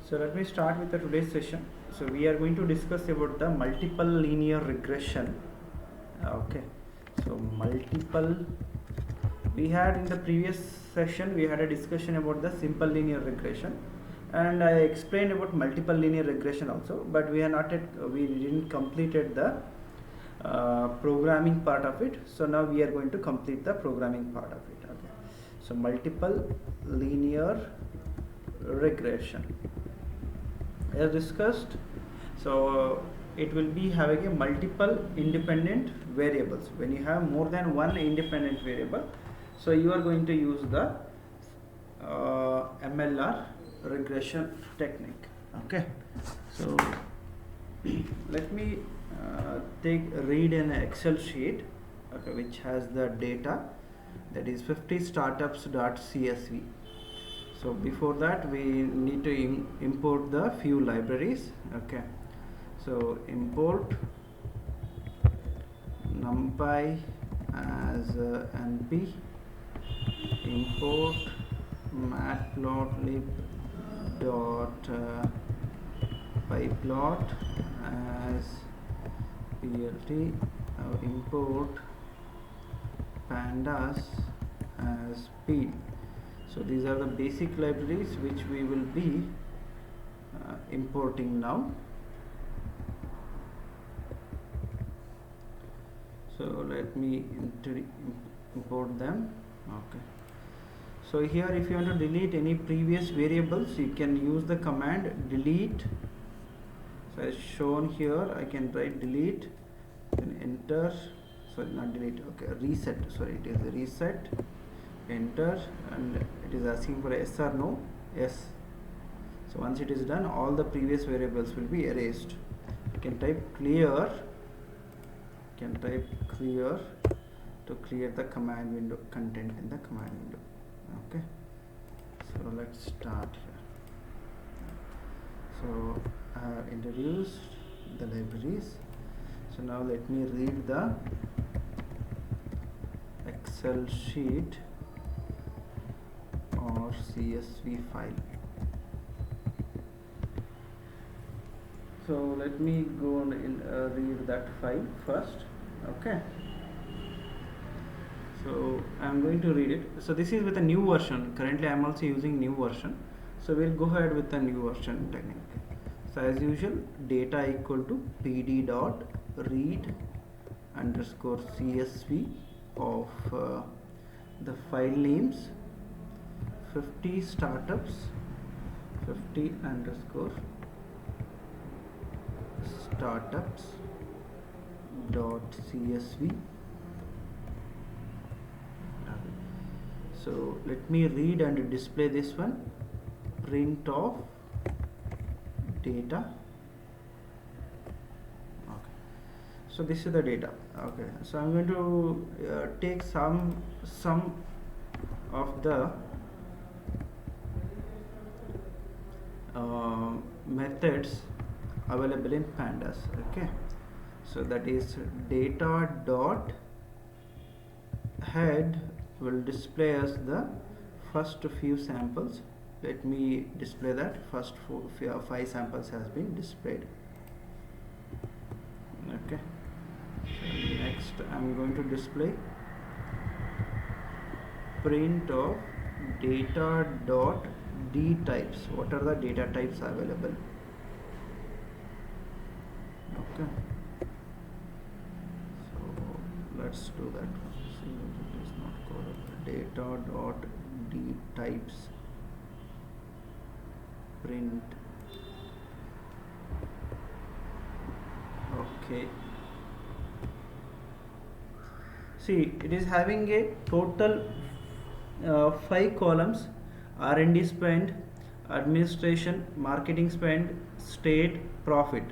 So let me start with the today's session. So we are going to discuss about the multiple linear regression. Okay. So multiple, we had in the previous session we had a discussion about the simple linear regression, and I explained about multiple linear regression also, but we are not at, we didn't completed the programming part of it. So now we are going to complete the programming part of it. Okay. So multiple linear regression, as discussed. So it will be having a multiple independent variables. When you have more than one independent variable, so you are going to use the MLR regression technique. Okay. So let me read an Excel sheet, okay, which has the data, that is 50 startups.csv. So before that we need to import the few libraries. Okay. So import numpy as np, import matplotlib dot pyplot as plt, import pandas as p. So these are the basic libraries which we will be importing now. So let me import them. Okay. So here if you want to delete any previous variables, you can use the command delete. So as shown here, I can write delete, then enter, sorry, not delete, okay, reset, sorry, it is reset, enter, and it is asking for yes or no. Yes. So once it is done, all the previous variables will be erased. You can type clear, to clear the command window, content in the command window. Okay. So let's start here. So I have introduced the libraries. So now let me read the Excel sheet or CSV file. So let me go and read that file first. Okay. So I am going to read it. So this is with a new version. Currently I am also using new version. So we'll go ahead with the new version technique. So as usual, data equal to pd dot read underscore csv of the file names 50 startups 50 underscore startups dot csv. So let me read and display this one. Print of data. Okay. So this is the data. Okay. So I'm going to take some of the methods available in pandas. Okay. So that is data dot head will display us the first few samples. Let me display that. First 5 samples has been displayed. Okay. So next I'm going to display print of data dot d types. What are the data types available? Okay. So let's do that. See, it is not called data dot d types print. Okay. See, it is having a total 5 columns: R&D spend, administration, marketing spend, state, profit.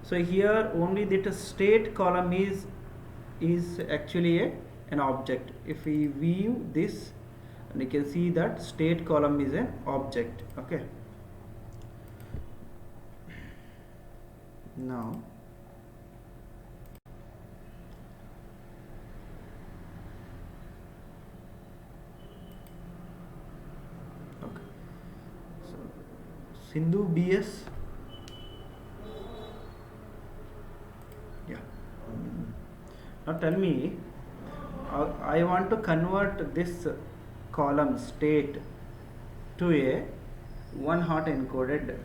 So here only the state column is actually an object. If we view this, and you can see that state column is an object. Okay. Now Sindhu BS. Yeah. Now tell me, I want to convert this column state to a one hot encoded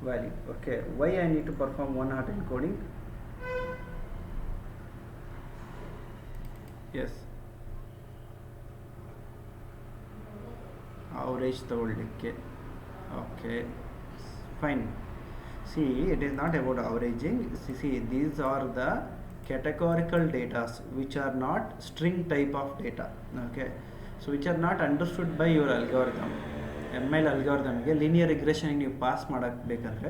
value. Okay, why I need to perform one hot encoding? Yes, average ತಗೊಳ್ಳಿಕ್ಕೆ. Okay, fine. See, it is not about averaging. See, these are the categorical data which are not string type of data. Okay, so which are not understood by your algorithm. ML algorithm ಗೆ linear regression ನೀವು pass ಮಾಡಬೇಕಂದ್ರೆ,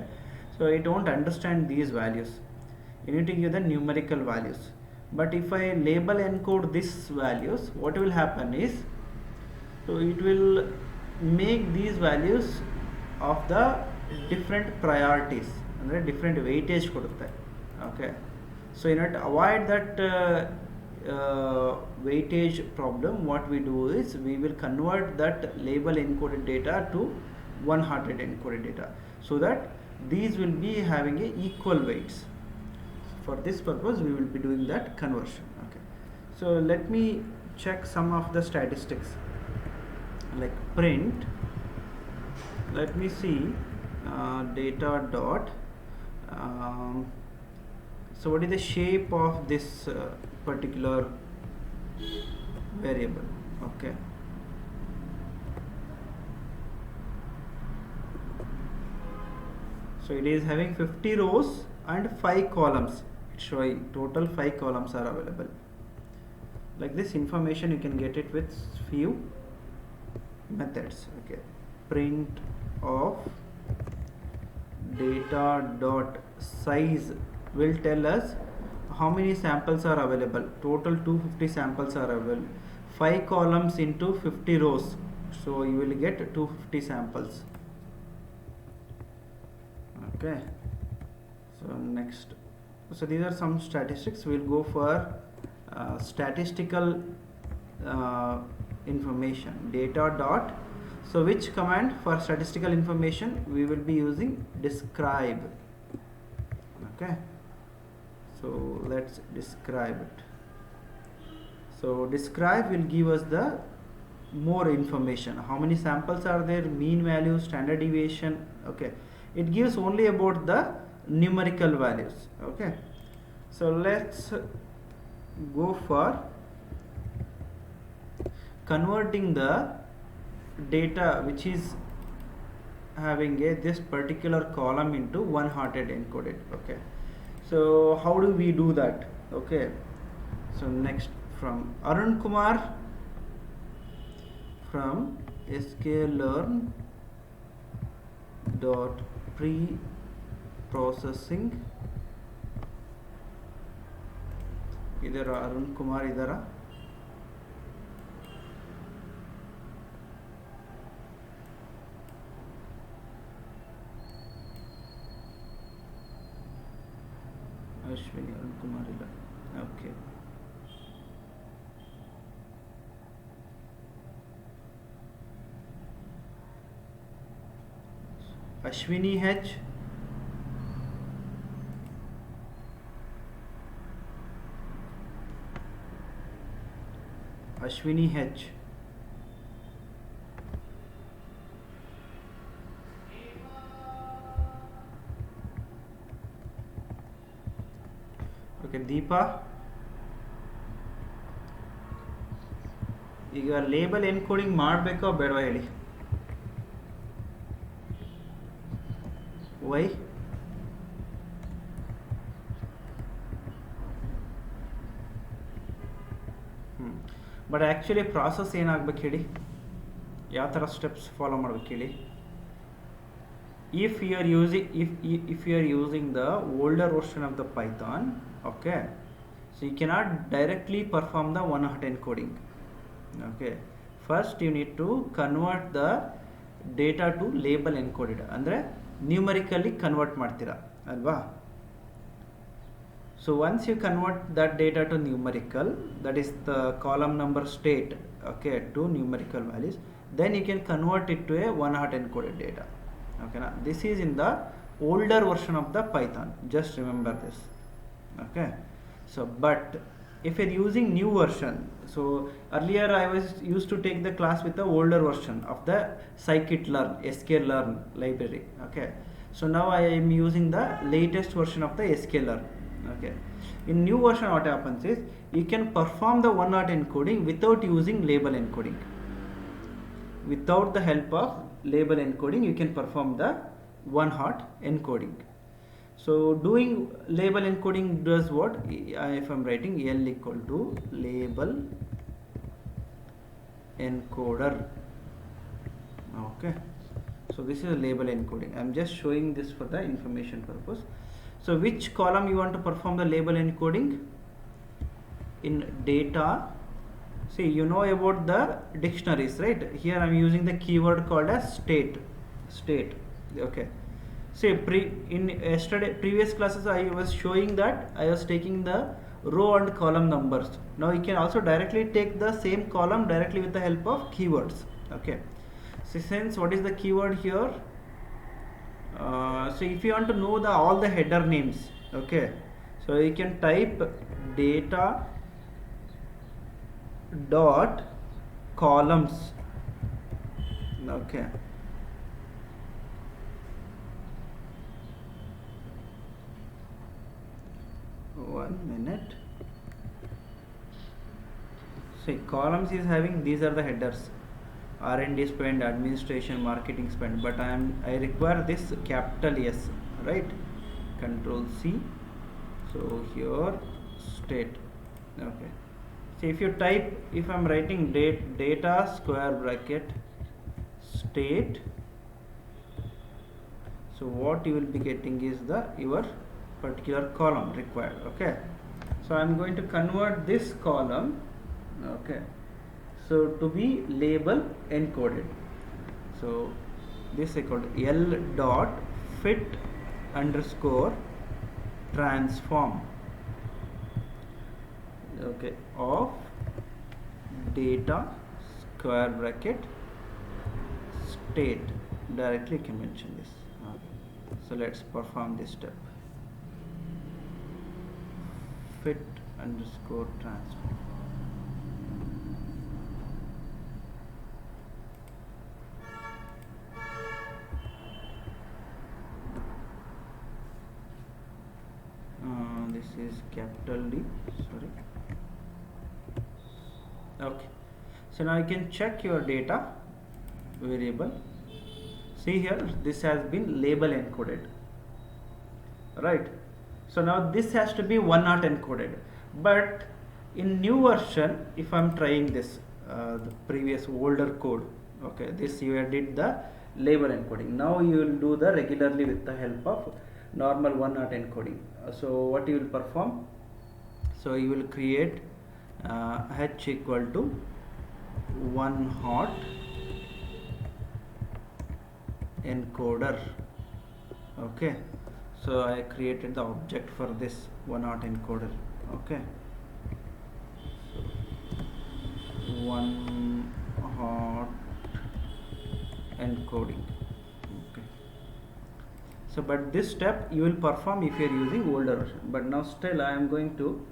so it won't understand these values. You need to give the numerical values. But if I label encode these values, what will happen is, so it will make these values of the different priorities, ಅಂದರೆ different weightage ಕೊಡುತ್ತೆ. Okay, so in order to avoid that weightage problem, what we do is we will convert that label encoded data to one hearted encoded data, so that these will be having a equal weights. For this purpose we will be doing that conversion. Okay, so let me check some of the statistics, like print. Let me see data dot so what is the shape of this particular variable? Okay, so it is having 50 rows and 5 columns. It's showing total 5 columns are available. Like this information you can get it with few methods. Okay, print of data dot size will tell us how many samples are available. Total 250 samples are available. 5 columns into 50 rows, so you will get 250 samples. Okay, so next, so these are some statistics. We'll go for statistical information. Data dot, so which command for statistical information? We will be using describe. Okay, so let's describe it. So describe will give us the more information. How many samples are there, mean value, standard deviation. Okay, it gives only about the numerical values. Okay, so let's go for converting the data which is having this particular column into one hearted encoded. Okay, so how do we do that? Okay, so next, from Arun Kumar from sklearn.pre-processing. ಇದರ ಅರುಣ್ ಕುಮಾರ್ ಇದರ ಅಶ್ವಿನಿ ಅರುಣ್ ಕುಮಾರ್ ಇಲ್ಲ. Okay, Ashwini ಹೆಚ್, Ashwini H. Okay, Deepa. ಈಗ label encoding ಮಾಡಬೇಕೋ ಬೇಡವಾ ಹೇಳಿ? Y? But actually process ಏನಾಗಬೇಕು ಹೇಳಿ, ಯಾವ ಥರ ಸ್ಟೆಪ್ಸ್ ಫಾಲೋ ಮಾಡ್ಬೇಕು ಹೇಳಿ? if you are using the older version of the Python, okay, so you cannot directly perform the one hot encoding. Okay, first you need to convert the data to label encoded, ಅಂದರೆ numerically convert ಮಾಡ್ತೀರಾ ಅಲ್ವಾ? So once you convert that data to numerical, that is the column number state, okay, to numerical values, then you can convert it to a one hot encoded data. Okay, now this is in the older version of the Python, just remember this. Okay, so but if you're using new version, so earlier I was used to take the class with the older version of the scikit-learn, sklearn library. Okay, so now I am using the latest version of the sklearn. Okay, in new version what happens is you can perform the one-hot encoding without using label encoding. Without the help of label encoding, you can perform the one-hot encoding. So doing label encoding does what? If I'm writing L equal to label encoder. Okay, so this is a label encoding. I'm just showing this for the information purpose. So which column you want to perform the label encoding? In data, see, you know about the dictionaries, right? Here I'm using the keyword called as state. Okay, see, previous classes I was showing that I was taking the row and column numbers. Now you can also directly take the same column directly with the help of keywords. Okay, so since what is the keyword here? So if you want to know all the header names, okay, so you can type data dot columns. Okay, one minute. See, columns is having, these are the headers: R&D spend, administration, marketing spend, but I require this capital S, right? Control C. So here state. Okay, so if you type, if I'm writing data square bracket state, so what you will be getting is your particular column required. Okay, so I'm going to convert this column, okay, so to be label encoded. So this is called L dot fit underscore transform, okay, of data square bracket state. Directly can mention this. So let's perform this step. Fit underscore transform. This is capital D, sorry. Okay, so now you can check your data variable. See here, this has been label encoded, right? So now this has to be one-hot encoded, but in new version, if I'm trying this, the previous older code, okay, this you did the label encoding. Now you will do the regularly with the help of normal one-hot encoding. So what you will perform? So you will create h equal to one-hot encoder. Okay, so I created the object for this one-hot encoder. Okay, so one-hot encoding. Okay, so but this step you will perform if you are using older version, but now still I am going to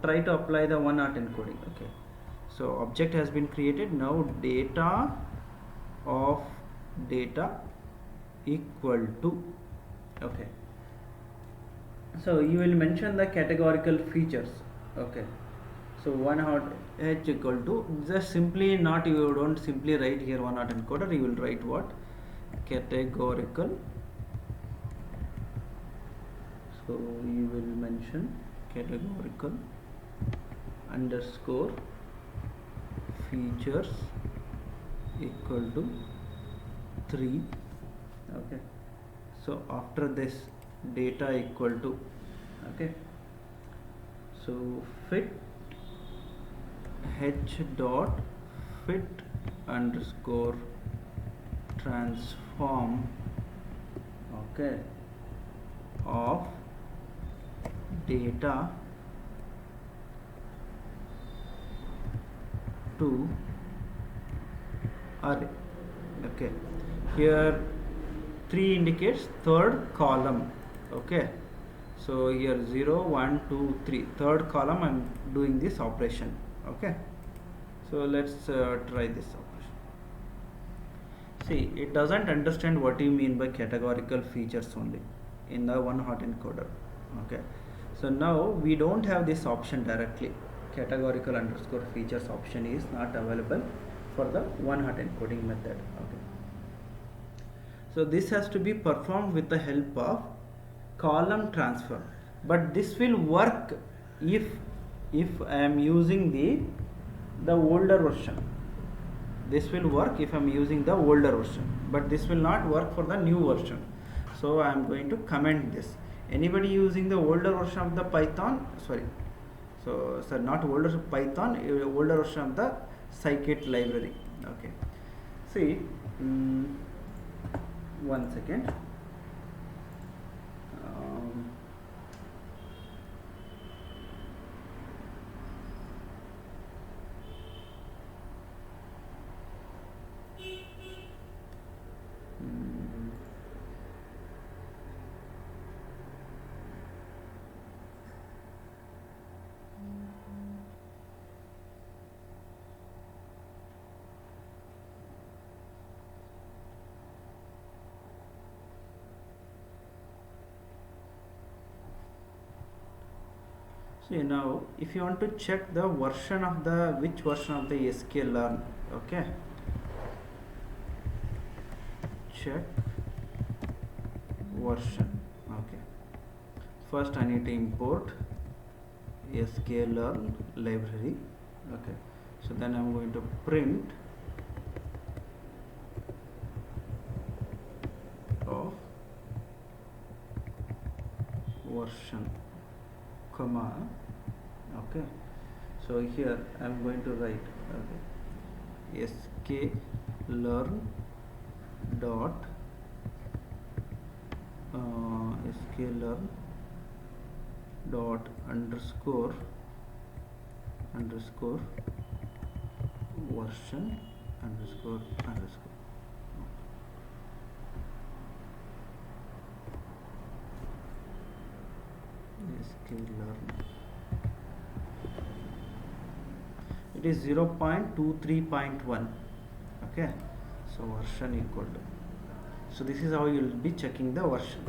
try to apply the one-hot encoding. Okay, so object has been created. Now data of data equal to, okay, so you will mention the categorical features. Okay, so one-hot h equal to, just simply not, you don't simply write here one-hot encoder, you will write what? Categorical. So you will mention categorical underscore features equal to 3. Okay, so after this data equal to, okay, so fit h dot fit underscore transform, okay, of data to array. Okay, here 3 indicates third column. Okay, so here 0 1 2 3, third column I'm doing this operation. Okay, so let's try this operation. See, it doesn't understand what you mean by categorical features only in the one hot encoder. Okay, so now we don't have this option directly. Categorical underscore features option is not available for the one hot encoding method. Okay, so this has to be performed with the help of column transfer, but this will work if I am using the older version. This will work if I am using the older version, but this will not work for the new version. So I am going to comment this. Anybody using the older version of the Python, not older Python, older version of the scikit library. Okay, see, one second. See, now if you want to check the version of which version of the sklearn, okay, check version. Okay, first I need to import sklearn library. Okay, so then I'm going to print of version, comma. Okay, so here I am going to write, okay, sklearn dot sklearn dot underscore version underscore sklearn. It is 0.23.1. okay, so version equal to, so this is how you will be checking the version.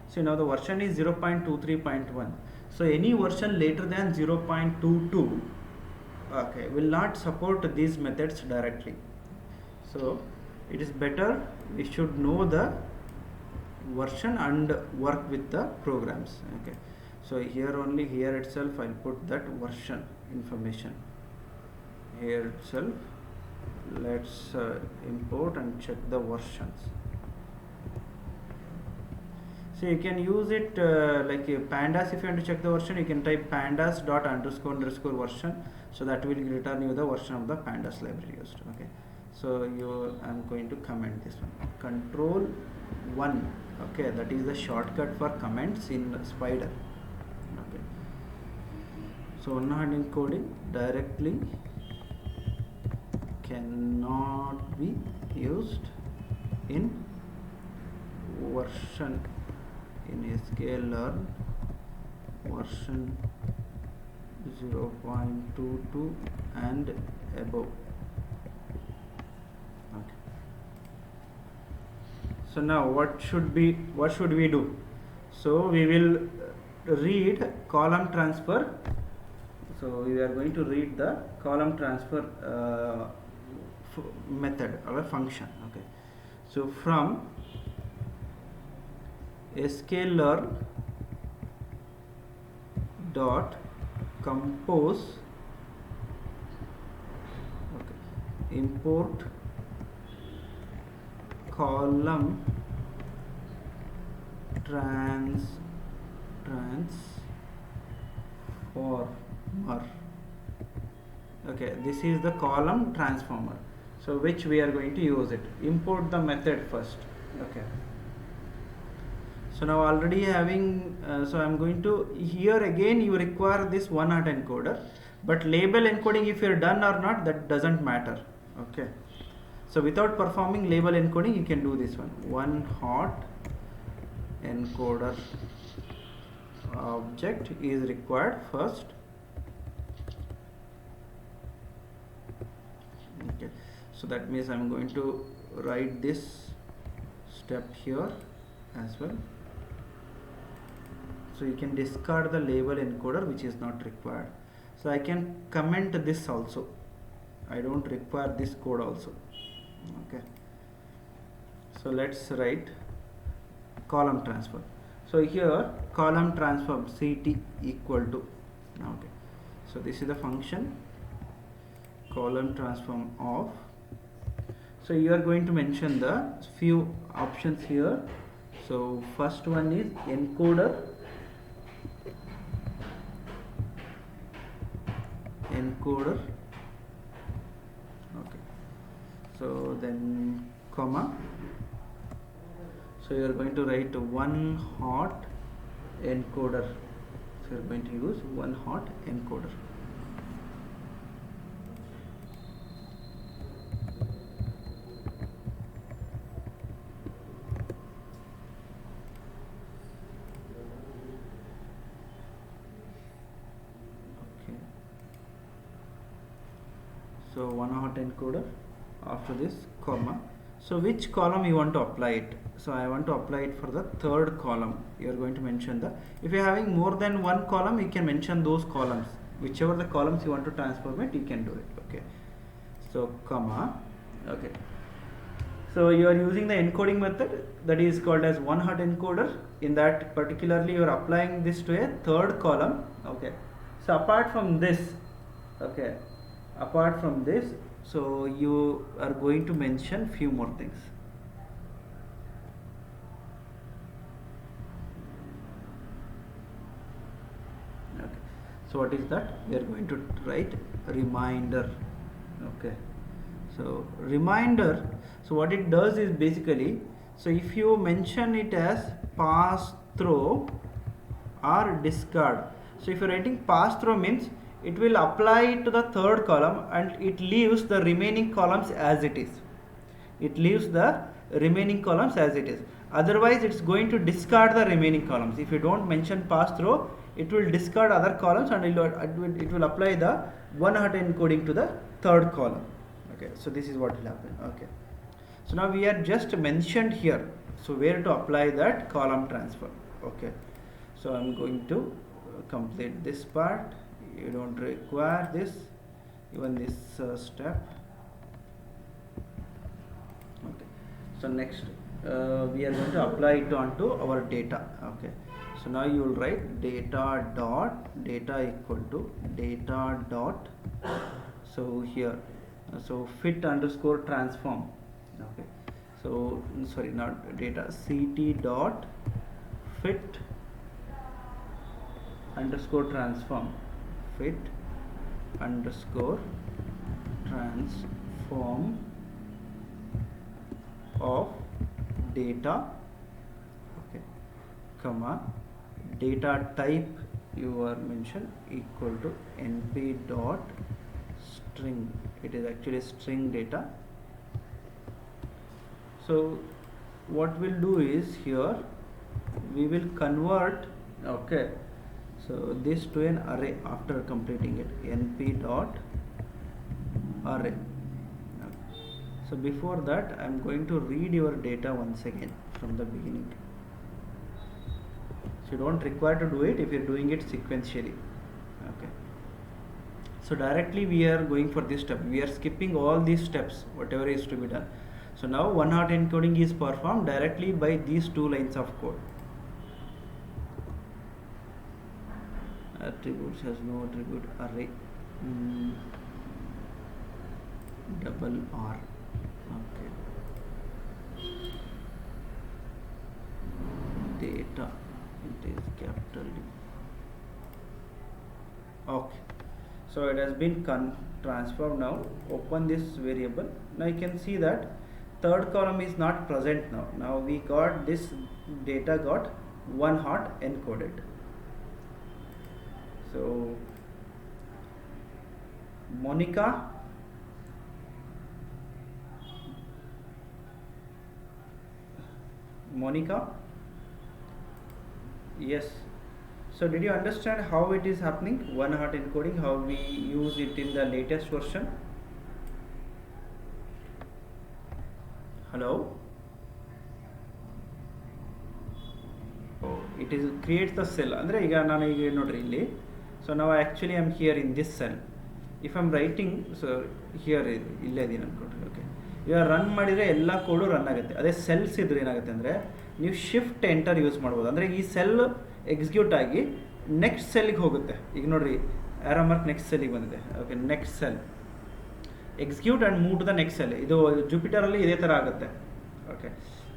So now the version is 0.23.1, so any version later than 0.22, okay, will not support these methods directly. So it is better we should know the version and work with the programs. Okay, so here itself I'll put that version information. Here itself let's import and check the versions. So you can use it like pandas. If you want to check the version, you can type pandas dot underscore version, so that will return you the version of the pandas library used. Okay, so I'm going to comment this one, control 1. Okay, that is the shortcut for comments in Spider. Okay, so one-hot encoding directly cannot be used in version in sklearn version 0.22 and above. Okay, so now what should we do? So we will read column transfer. So we are going to read the column transfer method or a function. Okay, so from sklearn dot compose, okay, import column transformer. Okay, this is the column transformer, so which we are going to use it. Import the method first. Okay, so now already having so I'm going to, here again you require this one-hot encoder, but label encoding if you're done or not, that doesn't matter. Okay, So without performing label encoding, you can do this one hot encoder object is required first. Okay, so that means I'm going to write this step here as well. So you can discard the label encoder which is not required. So I can comment this also. I don't require this code also. Okay, so let's write column transform. So here column transform ct equal to, okay, so this is the function column transform of. So you are going to mention the few options here. So first one is encoder, okay, so then comma, so you are going to write one hot encoder, so you are going to use one hot encoder. So one hot encoder, after this comma. So which column you want to apply it? So I want to apply it for the third column. You are going to mention the, if you are having more than one column, you can mention those columns, whichever the columns you want to transform it, you can do it. Okay, so comma, okay, so you are using the encoding method that is called as one hot encoder. In that particularly you are applying this to a third column. Okay, so apart from this, okay, apart from this, so you are going to mention few more things. Okay, so what is that? We are going to write reminder. Okay, so reminder, so what it does is basically, so if you mention it as pass through or discard, so if you're writing pass through means it will apply it to the third column and it leaves the remaining columns as it is. It leaves the remaining columns as it is. Otherwise, it's going to discard the remaining columns. If you don't mention pass through, it will discard other columns and it will apply the one hot encoding to the third column. Okay, so this is what will happen. Okay, so now we are just mentioned here. So where to apply that column transfer? Okay, so I'm going to complete this part. You don't require this, even this step. Okay, so next we are going to apply it onto our data. Okay, so now you will write data equal to data dot, so here, so fit underscore transform. Okay, so sorry, not data, ct dot fit underscore transform, fit underscore transform of data, okay, comma, data type you are mentioned equal to np dot string. It is actually string data. So what we'll do is here we will convert, okay, so this to an array after completing it, np dot array. So before that I am going to read your data once again from the beginning. So you don't require to do it if you're doing it sequentially. Okay, so directly we are going for this step. We are skipping all these steps, whatever is to be done. So now one hot encoding is performed directly by these two lines of code. Attributes has no attribute array, double R. Okay, data, it is capital D. Okay, so it has been transformed. Now open this variable. Now you can see that third column is not present now. Now we got this data got one hot encoded. So Monica Monica? Yes. So did you understand how it is happening, one hot encoding, how we use it in the latest version? Hello? It is creates the cell. Andre ಈಗ ನಾನು ಈಗ ನೋಡ್ರಿ ಇಲ್ಲಿ, so now actually I am here in this cell. If I am writing, so here ಇಲ್ಲೇ ಇದೀನಿ ಅನ್ಕೊಂಡ್ರಿ. Okay, ಇವಾಗ run ಮಾಡಿದರೆ ಎಲ್ಲ ಕೋಡು ರನ್ ಆಗುತ್ತೆ. ಅದೇ ಸೆಲ್ಸ್ ಇದ್ರೆ ಏನಾಗುತ್ತೆ ಅಂದರೆ ನೀವು ಶಿಫ್ಟ್ ಎಂಟರ್ ಯೂಸ್ ಮಾಡ್ಬೋದು. ಅಂದರೆ ಈ ಸೆಲ್ ಎಕ್ಸಿಕ್ಯೂಟ್ ಆಗಿ ನೆಕ್ಸ್ಟ್ ಸೆಲ್ಗೆ ಹೋಗುತ್ತೆ. ಈಗ ನೋಡ್ರಿ ಆರೋ ಮಾರ್ಕ್ ನೆಕ್ಸ್ಟ್ ಸೆಲ್ಗೆ ಬಂದಿದೆ. Okay, next cell execute and move to the next cell. ಇದು ಜುಪಿಟರಲ್ಲಿ ಇದೇ ಥರ ಆಗುತ್ತೆ. ಓಕೆ,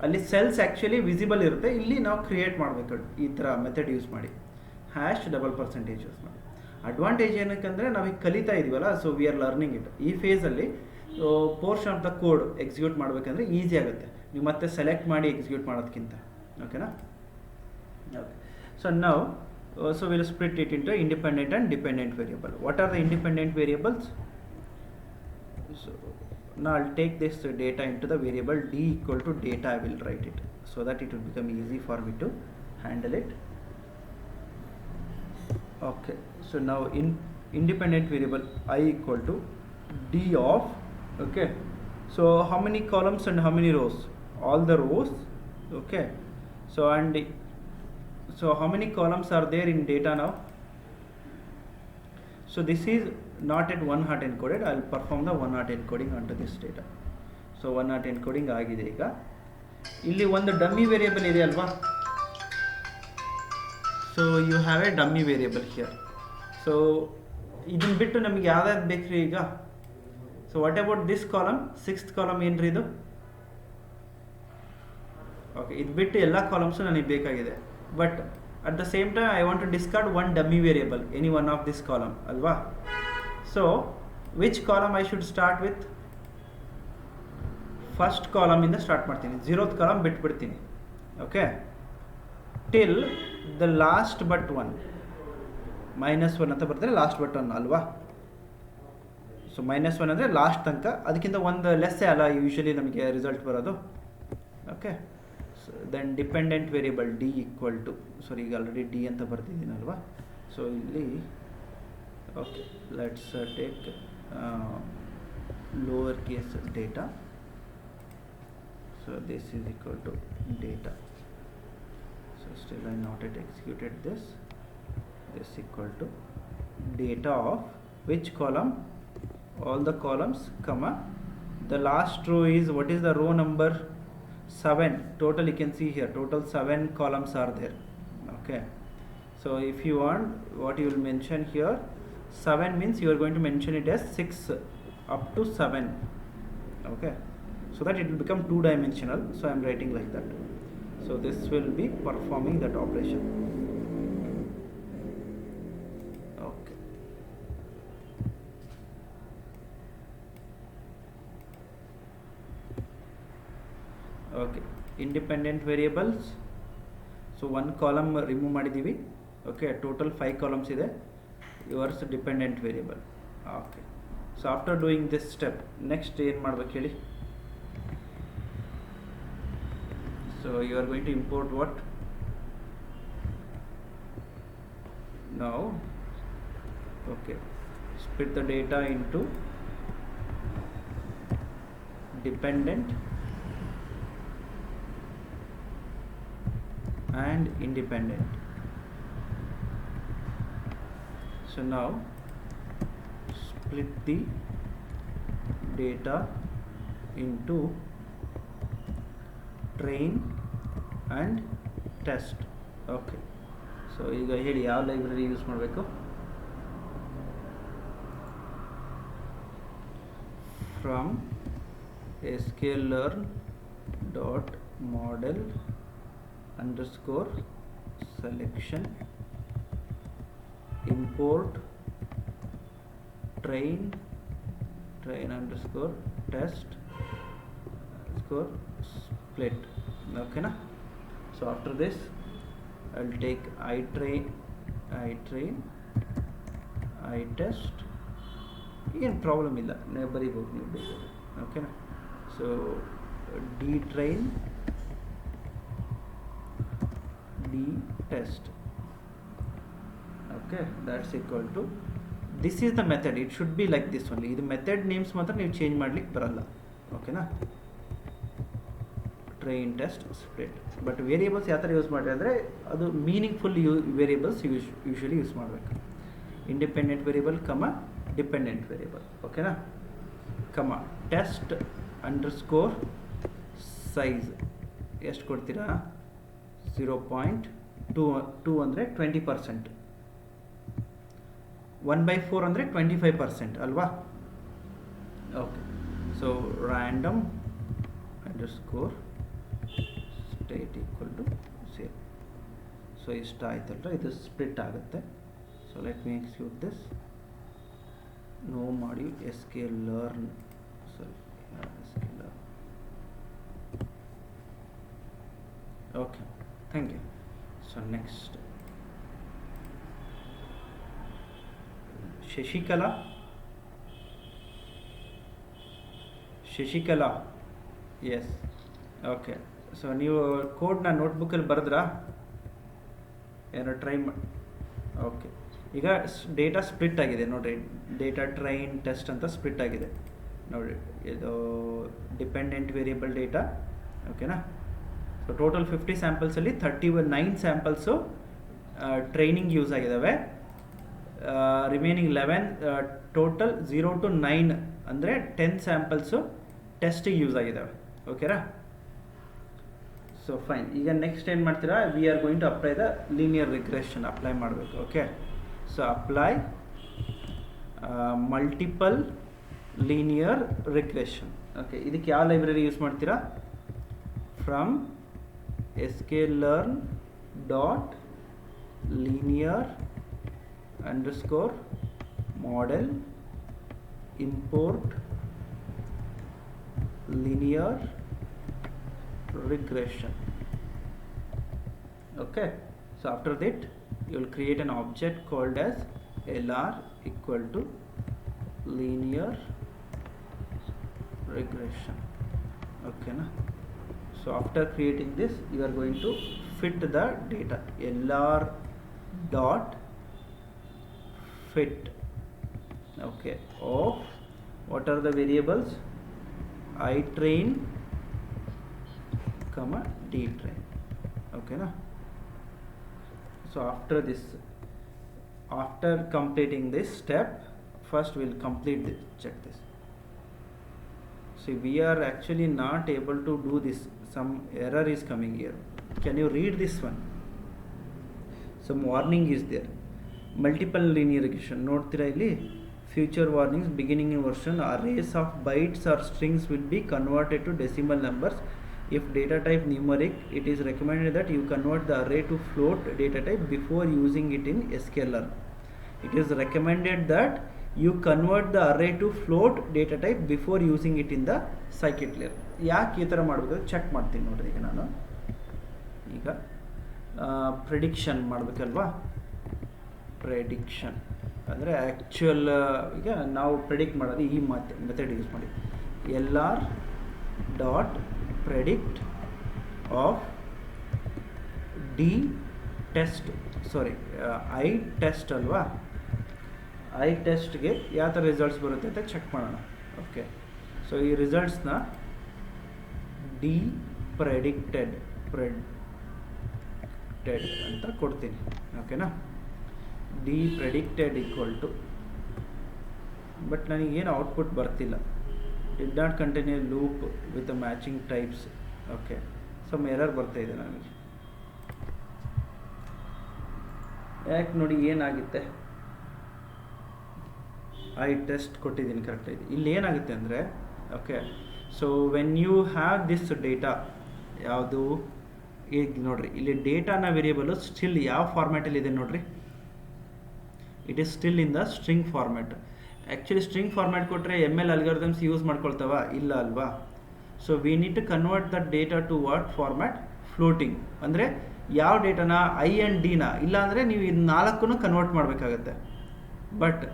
ಅಲ್ಲಿ ಸೆಲ್ಸ್ ಆ್ಯಕ್ಚುಲಿ ವಿಸಿಬಲ್ ಇರುತ್ತೆ. ಇಲ್ಲಿ ನಾವು ಕ್ರಿಯೇಟ್ ಮಾಡಬೇಕು ಈ ಥರ ಮೆಥಡ್ ಯೂಸ್ ಮಾಡಿ, #% ಯೂಸ್ ಮಾಡಿ. ಅಡ್ವಾಂಟೇಜ್ ಏನಕ್ಕಂದರೆ ನಾವೀಗ ಕಲಿತಾ ಇದೀವಲ್ಲ, so we are learning it. ಈ ಫೇಸಲ್ಲಿ portion of the code execute ಮಾಡಬೇಕಂದ್ರೆ ಈಸಿ ಆಗುತ್ತೆ, ನೀವು ಮತ್ತೆ ಸೆಲೆಕ್ಟ್ ಮಾಡಿ ಎಕ್ಸಿಕ್ಯೂಟ್ ಮಾಡೋದಕ್ಕಿಂತ. ಓಕೆನಾ? ಓಕೆ, ಸೊ ನಾವು so we'll split it into independent and dependent variable. What are the independent variables? So now I'll take this data into the variable d equal to data. I will write it so that it will become easy for me to handle it. Okay, so now in independent variable I equal to d of, okay, so how many columns and how many rows? All the rows. Okay, so how many columns are there in data now? So this is not at one hot encoded. I will perform the one hot encoding onto this data. So one hot encoding ಆಗಿದೆ. ಈಗ ಇಲ್ಲಿ ಒಂದು dummy variable ಇದೆ ಅಲ್ವಾ? So you have a dummy variable here. So ಇದನ್ನ ಬಿಟ್ಟು ನಮಗೆ ಯಾವ್ದಾದ್ರು ಬೇಕ್ರಿ ಈಗ? So what about this column? 6th column ಏನ್ರಿ ಇದು? ಓಕೆ, ಇದು ಬಿಟ್ಟು ಎಲ್ಲ ಕಾಲಮ್ಸು ನನಗೆ ಬೇಕಾಗಿದೆ. But at the same time I want to discard one dummy variable, any one of this column alva. So which column I should start with? First column ಇಂದ start ಮಾಡ್ತೀನಿ, 0th column ಬಿಟ್ಬಿಡ್ತೀನಿ. Okay, till the last but one, -1 ಅಂತ ಬರ್ತಾರೆ, last but one ಅಲ್ವಾ? So -1 ಅಂದರೆ last ತನಕ, ಅದಕ್ಕಿಂತ ಒಂದು ಲೆಸ್ಸೇ ಅಲ್ಲ ಯೂಶಲಿ ನಮಗೆ ರಿಸಲ್ಟ್ ಬರೋದು. Okay, then dependent variable d equal to, sorry ಈಗ ಆಲ್ರೆಡಿ d ಅಂತ ಬರ್ತಿದ್ದೀನಲ್ವಾ? ಸೊ ಇಲ್ಲಿ okay, let's take lower case data. So this is equal to data. So still I not yet executed this. This equal to data of which column? All the columns, comma the last row is, what is the row number? 7. Total you can see here, total 7 columns are there. Okay, so if you want, what you will mention here, 7 means you are going to mention it as 6 up to 7. Okay, so that it will become 2-dimensional. So I am writing like that. So this will be performing that operation. Okay, okay, independent variables. So one column remove ಮಾಡಿದೀವಿ. Okay, total 5 columns ಇದೆ. Yours dependent variable. Okay, so after doing this step, next ಏನು ಮಾಡಬೇಕು ಹೇಳಿ? So you are going to import what? Now, okay, split the data into dependent and independent. So now split the data into train and test. Okay, so ಈಗ ಹೇಳಿ ಯಾವ library use ಮಾಡಬೇಕು? From sklearn.model underscore selection import train underscore test underscore split. Okay na? So after this I will take iTrain iTest. ಏನು problem ಇಲ್ಲ, ಬರೀಬಹುದು ನೀವು ಬೇಕಾದ್ರೆ. ಓಕೆನಾ? So dtrain test. Okay, that's equal to, this is the method, it should be like this only. ಇದು method names ಮಾತ್ರ ನೀವು change ಮಾಡ್ಲಿಕ್ಕೆ ಬರಲ್ಲ. ಓಕೆನಾ, train test split. But variables ಯಾವ ಥರ ಯೂಸ್ ಮಾಡಿ ಅಂದರೆ ಅದು ಮೀನಿಂಗ್ಫುಲ್ ವೇರಿಯೇಬಲ್ಸ್ ಯೂಶ್ವಲಿ ಯೂಸ್ ಮಾಡಬೇಕು. ಇಂಡಿಪೆಂಡೆಂಟ್ ವೇರಿಯೇಬಲ್ ಕಮ ಡಿಪೆಂಡೆಂಟ್ ವೇರಿಯೇಬಲ್. ಓಕೆನಾ, ಕಮ ಟೆಸ್ಟ್ ಅಂಡರ್ಸ್ಕೋರ್ ಸೈಜ್ ಎಷ್ಟು ಕೊಡ್ತೀರಾ, 0.2 ಅಂದರೆ 20%, 1/4 ಅಂದರೆ 25% ಅಲ್ವಾ. Okay, so random underscore state equal to 0. So ಇಷ್ಟ ಆಯ್ತಲ್ಲ, ಇದು ಸ್ಪ್ಲಿಟ್ ಆಗುತ್ತೆ. So let me execute this. ನೋ ಮಾಡಿ sklearn, sorry, sklearn. Okay, thank you. So next, Shashikala, yes. Okay, so ನೀವು ಕೋಡ್ನ ನೋಟ್ಬುಕ್ಕಲ್ಲಿ ಬರೆದ್ರಾ, ಏನೋ ಟ್ರೈ ಮಾಡಿ. ಓಕೆ, ಈಗ ಡೇಟಾ ಸ್ಪ್ಲಿಟ್ ಆಗಿದೆ ನೋಡಿರಿ, ಡೇಟಾ ಟ್ರೈನ್ ಟೆಸ್ಟ್ ಅಂತ ಸ್ಪ್ಲಿಟ್ ಆಗಿದೆ ನೋಡಿ. ಇದು ಡಿಪೆಂಡೆಂಟ್ ವೇರಿಯೇಬಲ್ ಡೇಟಾ. ಓಕೆನಾ, ಸೊ ಟೋಟಲ್ 50 ಸ್ಯಾಂಪಲ್ಸಲ್ಲಿ 39 ಸ್ಯಾಂಪಲ್ಸು ಟ್ರೈನಿಂಗ್ ಯೂಸ್ ಆಗಿದ್ದಾವೆ. ರಿಮೈನಿಂಗ್ 11 ಟೋಟಲ್ 0 to 9 ಅಂದರೆ 10 ಸ್ಯಾಂಪಲ್ಸು ಟೆಸ್ಟಿಗೆ ಯೂಸ್ ಆಗಿದ್ದಾವೆ. ಓಕೆನಾ, ಸೊ ಫೈನ್. ಈಗ ನೆಕ್ಸ್ಟ್ ಏನು ಮಾಡ್ತೀರಾ, we are going to apply the linear regression apply ಮಾಡಬೇಕು. Okay, so apply multiple linear regression. Okay, ಇದಕ್ಕೆ ಯಾವ ಲೈಬ್ರರಿ ಯೂಸ್ ಮಾಡ್ತೀರಾ, from sklearn dot linear underscore model import linear regression. Okay, so after that you will create an object called as lr equal to linear regression. Okay na. So after creating this, you are going to fit the data, lr dot fit, okay, of what are the variables, I train comma d train. Okay na. So after this, after completing this step, first we'll complete this. Check this. See, we are actually not able to do this. Some error is coming here. Can you read this one? Some warning is there. Multiple linear regression. ನೋಡ್ತೀರಾ ಇಲ್ಲಿ, future warnings, beginning version, arrays of bytes or strings will be converted to decimal numbers. If data type numeric, it is recommended that you convert the array to float data type before using it in sklearn. It is recommended that you convert the array to float data type before using it in the scikit-learn. ಯಾಕೆ ಈ ಥರ ಮಾಡಬೇಕು check ಮಾಡ್ತೀನಿ ನೋಡ್ರಿ. ಈಗ ನಾನು ಈಗ prediction ಮಾಡಬೇಕಲ್ವಾ, prediction ಅಂದರೆ ಆ್ಯಕ್ಚುಯಲ್, ಈಗ ನಾವು ಪ್ರೆಡಿಕ್ಟ್ ಮಾಡೋದು ಈ ಮೆಥಡ್ ಯೂಸ್ ಮಾಡಿ, lr dot predict of D test, sorry I test ಅಲ್ವಾ, ಐ ಟೆಸ್ಟ್ಗೆ ಯಾವ ಥರ ರಿಸಲ್ಟ್ಸ್ ಬರುತ್ತೆ ಅಂತ ಚೆಕ್ ಮಾಡೋಣ. ಓಕೆ, ಸೊ ಈ ರಿಸಲ್ಟ್ಸ್ನ ಡಿ ಪ್ರೆಡಿಕ್ಟೆಡ್ ಅಂತ ಕೊಡ್ತೀನಿ. ಓಕೆನಾ, D predicted equal to, but ನನಗೇನು ಔಟ್ಪುಟ್ ಬರ್ತಿಲ್ಲ, did not continue loop with matching types. Okay, some error ಬರ್ತಾ ಇದೆ ನನಗೆ. ಯಾಕೆ ನೋಡಿ ಏನಾಗುತ್ತೆ, ಐ ಟೆಸ್ಟ್ ಕೊಟ್ಟಿದ್ದೀನಿ ಕರೆಕ್ಟಾಗಿ. ಇಲ್ಲಿ ಏನಾಗುತ್ತೆ ಅಂದರೆ, okay, so when you have this data, ಯಾವುದು ಈಗ ನೋಡಿರಿ, ಇಲ್ಲಿ ಡೇಟಾನ ವೇರಿಯೇಬಲು ಸ್ಟಿಲ್ ಯಾವ ಫಾರ್ಮ್ಯಾಟಲ್ಲಿ ಇದೆ ನೋಡಿರಿ, it is still in the string format. Actually string format ಕೊಟ್ಟರೆ ML ಅಲ್ಗಾರಿದಮ್ಸ್ ಯೂಸ್ ಮಾಡ್ಕೊಳ್ತಾವ, ಇಲ್ಲ ಅಲ್ವಾ. So we need to convert the data to what format, floating. ಅಂದರೆ ಯಾವ ಡೇಟಾನ, ಐ ಆ್ಯಂಡ್ ಡಿನ, ಇಲ್ಲ ಅಂದರೆ ನೀವು ಇದು 4 ಕನ್ವರ್ಟ್ ಮಾಡಬೇಕಾಗತ್ತೆ. ಬಟ್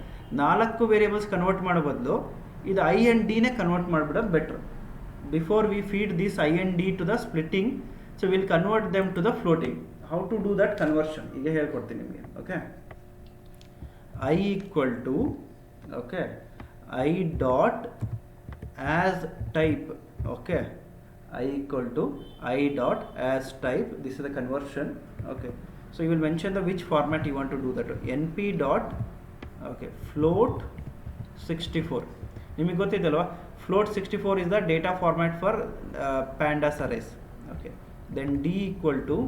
4 ವೇರಿಯೇಬಲ್ಸ್ ಕನ್ವರ್ಟ್ ಮಾಡೋ ಬದಲು ಇದು ಐ ಆ್ಯಂಡ್ ಡಿನೇ ಕನ್ವರ್ಟ್ ಮಾಡಿಬಿಡೋದು better. Before we feed this I and D to the splitting, so will convert them to the floating. how to do that conversion ಈಗ ಹೇಳ್ಕೊಡ್ತೀನಿ ನಿಮಗೆ. Okay, I equal to, okay, I dot as type, okay, I equal to I dot as type. This is the conversion. Okay, so you will mention the which format you want to do that. np dot, okay, float 64. ನಿಮಗೆ ಗೊತ್ತಿದೆಲ್ವಾ, float 64 is the data format for pandas arrays. Okay, then d equal to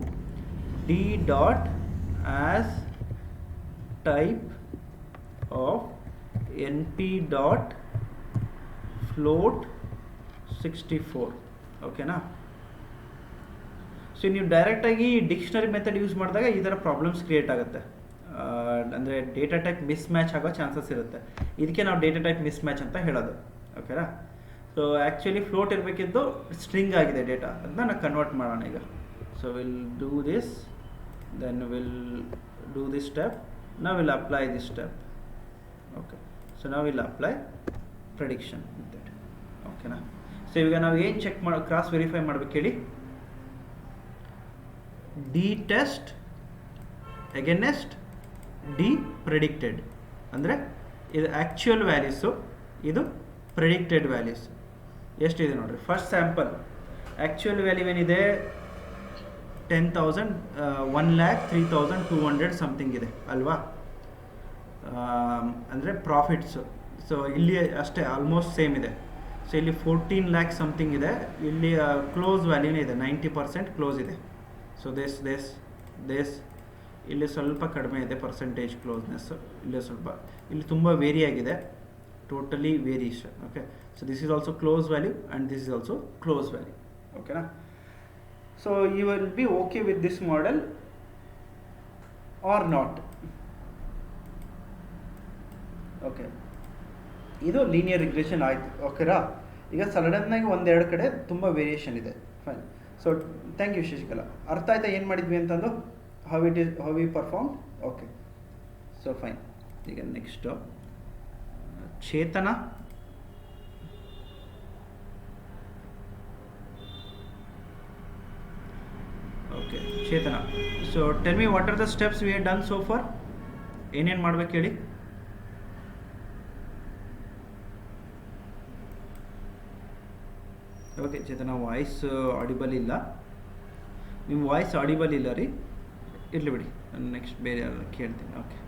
d dot as type of np dot float 64. ಓಕೆನಾ. So ನೀವು ಡೈರೆಕ್ಟಾಗಿ dictionary method use ಮಾಡಿದಾಗ ಈ ಥರ problems create ಆಗುತ್ತೆ, ಅಂದರೆ data type miss match ಆಗೋ chances ಇರುತ್ತೆ. ಇದಕ್ಕೆ ನಾವು ಡೇಟಾ ಟೈಪ್ ಮಿಸ್ ಮ್ಯಾಚ್ ಅಂತ ಹೇಳೋದು. ಓಕೆನಾ. ಸೊ ಆ್ಯಕ್ಚುಲಿ ಫ್ಲೋಟ್ ಇರಬೇಕಿದ್ದು ಸ್ಟ್ರಿಂಗ್ ಆಗಿದೆ ಡೇಟಾ, ಅದನ್ನ ನಾವು ಕನ್ವರ್ಟ್ ಮಾಡೋಣ ಈಗ. So will do this, then will do this step, ನಾವು will apply this step. Okay, so ನಾವು ವಿಲ್ ಅಪ್ಲೈ ಪ್ರೆಡಿಕ್ಷನ್ ಮೆಥಡ್. ಓಕೆನಾ. ಸೊ ಇವಾಗ ನಾವು ಏನು ಚೆಕ್ ಮಾಡಿ ಕ್ರಾಸ್ ವೆರಿಫೈ ಮಾಡ್ಬೇಕು ಹೇಳಿ, the test against the predicted, ಅಂದರೆ ಇದು ಆ್ಯಕ್ಚುಯಲ್ ವ್ಯಾಲ್ಯೂಸು, ಇದು ಪ್ರೆಡಿಕ್ಟೆಡ್ ವ್ಯಾಲ್ಯೂಸ್. ಎಷ್ಟಿದೆ ನೋಡಿರಿ. ಫಸ್ಟ್ ಸ್ಯಾಂಪಲ್ ಆ್ಯಕ್ಚುಯಲ್ ವ್ಯಾಲ್ಯೂ ಏನಿದೆ 10,000, 1,03,200 ಸಮಥಿಂಗ್ ಇದೆ ಅಲ್ವಾ, ಅಂದರೆ ಪ್ರಾಫಿಟ್ಸು. ಸೊ ಇಲ್ಲಿ ಅಷ್ಟೇ ಆಲ್ಮೋಸ್ಟ್ ಸೇಮ್ ಇದೆ. ಸೊ ಇಲ್ಲಿ 14 lakh ಸಮಥಿಂಗ್ ಇದೆ. ಇಲ್ಲಿ ಕ್ಲೋಸ್ ವ್ಯಾಲ್ಯೂನೇ ಇದೆ, 90% ಕ್ಲೋಸ್ ಇದೆ. ಸೊ ದೇಸ್ ಇಲ್ಲಿ ಸ್ವಲ್ಪ ಕಡಿಮೆ ಇದೆ ಪರ್ಸೆಂಟೇಜ್ ಕ್ಲೋಸ್ನೆಸ್ಸು, ಇಲ್ಲಿ ಸ್ವಲ್ಪ, ಇಲ್ಲಿ ತುಂಬ ವೇರಿ ಆಗಿದೆ, totally variation. Okay, so this is also close value and this is also close value. ಓಕೆನಾ. So you will be okay with this model or not. Okay, ಇದು ಲೀನಿಯರ್ ರಿಗ್ರೆಷನ್ ಆಯಿತು. ಓಕೆರಾ. ಈಗ ಸಡನ್ನಾಗಿ ಒಂದೆರಡು ಕಡೆ ತುಂಬ ವೇರಿಯೇಷನ್ ಇದೆ. Fine. So thank you Shashikala. ಅರ್ಥ ಆಯ್ತಾ ಏನು ಮಾಡಿದ್ವಿ ಅಂತಂದು, how we perform. Okay, so fine. ಈಗ next Chetana. Okay Chetana, so tell me what are the steps we have done so for. ಏನೇನು ಮಾಡ್ಬೇಕು ಹೇಳಿ. ಓಕೆ ಚೇತನ, ವಾಯ್ಸ್ ಆಡಿಬಲ್ ಇಲ್ಲ, ನಿಮ್ಮ ವಾಯ್ಸ್ ಆಡಿಬಲ್ ಇಲ್ಲ ರೀ, ಇರಲಿ ಬಿಡಿ, ನಾನು ನೆಕ್ಸ್ಟ್ ಬೇರೆ ಯಾರು ಕೇಳ್ತೀನಿ. Okay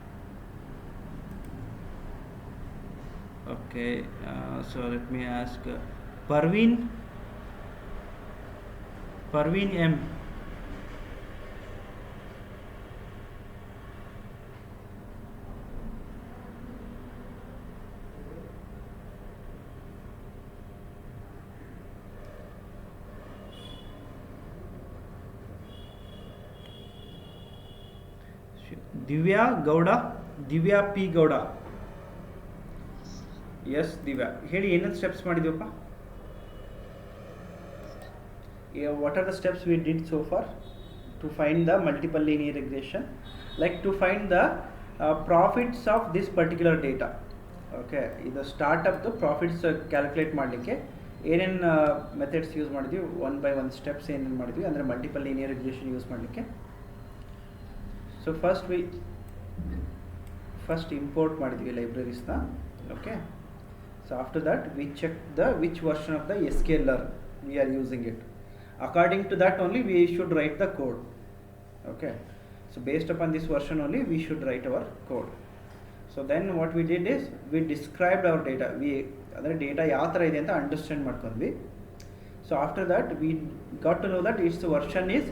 okay, so let me ask Parveen M. Divya Gowda, Divya P Gowda. Yes Divya, ಹೇಳಿ ಏನೇನು ಸ್ಟೆಪ್ಸ್ ಮಾಡಿದ್ವಪ್ಪ. What are the steps we did so far to find the multiple linear regression, like to find the profits of this particular data. Okay, ಇದು ಸ್ಟಾರ್ಟಪ್ದು profits calculate ಮಾಡಲಿಕ್ಕೆ ಏನೇನು methods use ಮಾಡಿದ್ವಿ, 1 by 1 steps ಏನೇನು ಮಾಡಿದ್ವಿ ಅಂದರೆ multiple linear regression use ಮಾಡಲಿಕ್ಕೆ. So first import ಮಾಡಿದ್ವಿ ಲೈಬ್ರರೀಸ್ನ. Okay, so after that we check the which version of the sklearn we are using it. According to that only we should write the code. Okay, so based upon this version only we should write our code. So then what we did is we described our data. We adre data ಯಾವ ಥರ ಇದೆ ಅಂತ understand ಮಾಡ್ಕೊಂಡ್ವಿ. So after that we got to know that its version is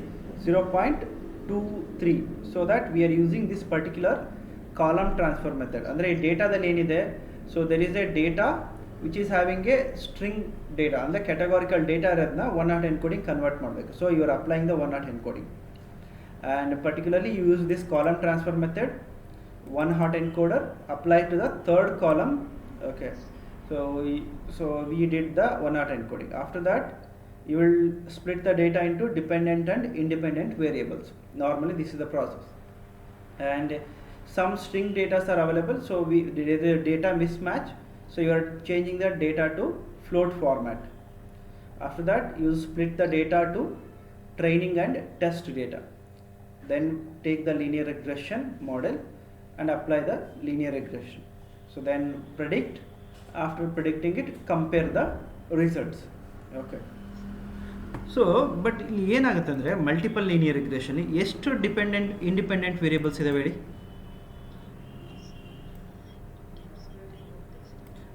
0.23, so that we are using this particular column transfer method. ಅಂದರೆ ಈ ಡೇಟಾದಲ್ಲಿ ಏನಿದೆ, so there is a data which is having a string data, ಅಂದರೆ categorical data ಇರೋದನ್ನ 1-hot encoding convert ಮಾಡಬೇಕು. So you are applying the 1-hot encoding, and particularly you use this column transfer method, 1-hot encoder apply to the third column. Okay, so we did the 1-hot encoding. After that you will split the data into dependent and independent variables. Normally this is the process, and some string data are available, so we did a data mismatch, so you are changing the data to float format. After that you split the data to training and test data. then take the linear regression model and apply the linear regression. So then predict, after predicting it compare the results. Okay, so but ಇಲ್ಲಿ ಏನಾಗುತ್ತೆ ಅಂದರೆ multiple linear regression ಎಷ್ಟು independent variables ಇದಾವೆ ಹೇಳಿ?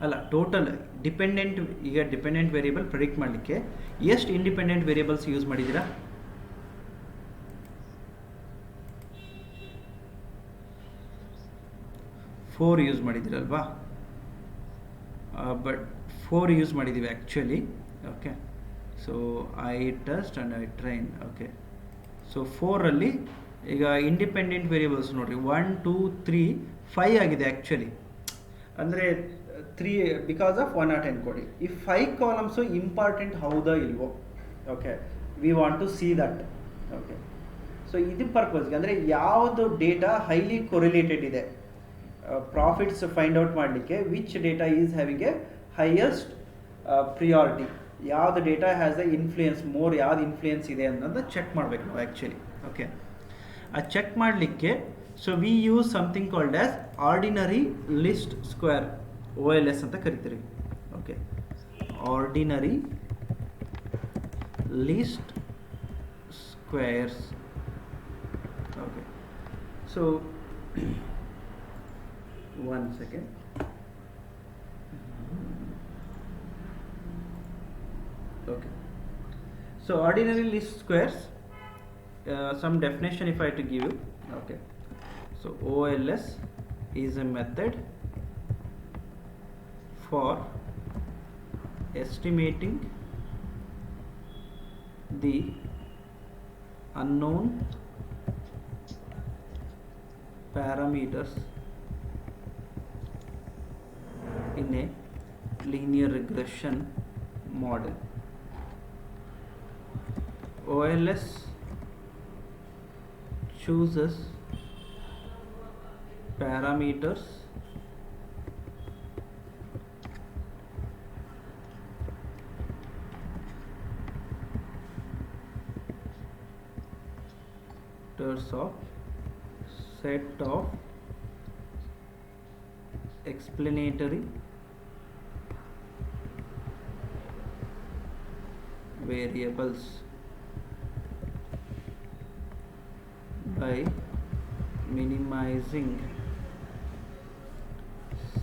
ಅಲ್ಲ, total dependent, ಈಗ dependent variable predict ಮಾಡಲಿಕ್ಕೆ ಎಷ್ಟು ಇಂಡಿಪೆಂಡೆಂಟ್ ವೇರಿಯೇಬಲ್ಸ್ ಯೂಸ್ ಮಾಡಿದ್ದೀರಾ? 4 ಯೂಸ್ ಮಾಡಿದ್ದೀರಲ್ವಾ? ಬಟ್ 4 ಯೂಸ್ ಮಾಡಿದ್ದೀವಿ actually. Okay, so I test and I train. Okay, so 4ರಲ್ಲಿ ಈಗ ಇಂಡಿಪೆಂಡೆಂಟ್ ವೇರಿಯೇಬಲ್ಸ್ ನೋಡಿರಿ 1 2 3 5 ಆಗಿದೆ ಆ್ಯಕ್ಚುಲಿ. ಅಂದರೆ 3 ಬಿಕಾಸ್ ಆಫ್ 1 ನಾಟ್ ಎನ್ಕೋಡಿ. ಈ 5 ಕಾಲಮ್ಸು ಇಂಪಾರ್ಟೆಂಟ್ ಹೌದಾ ಇಲ್ವೋ? Okay, we want to see that. Okay, so ಇದು ಪರ್ಪಸ್ಗೆ ಅಂದರೆ ಯಾವುದು ಡೇಟಾ ಹೈಲಿ ಕೊರಿಲೇಟೆಡ್ ಇದೆ, ಪ್ರಾಫಿಟ್ಸ್ ಫೈಂಡ್ ಔಟ್ ಮಾಡಲಿಕ್ಕೆ which data is having a highest priority, ಯಾವ್ದು data has a influence more, ಯಾವ್ದು ಇನ್ಫ್ಲೂಯೆನ್ಸ್ ಇದೆ ಅನ್ನೋದು ಚೆಕ್ ಮಾಡಬೇಕು ನಾವು ಆ್ಯಕ್ಚುಲಿ. ಓಕೆ, ಆ ಚೆಕ್ ಮಾಡಲಿಕ್ಕೆ so we use something called as ordinary least square, OLS ಅಂತ ಕರಿತೀರಿ. Okay, ordinary least squares. Okay, so one second. Okay, so ordinary list squares, some definition if I had to give you. Okay, so OLS is a method for estimating the unknown parameters in a linear regression model. OLS chooses parameters of set of explanatory variables by minimizing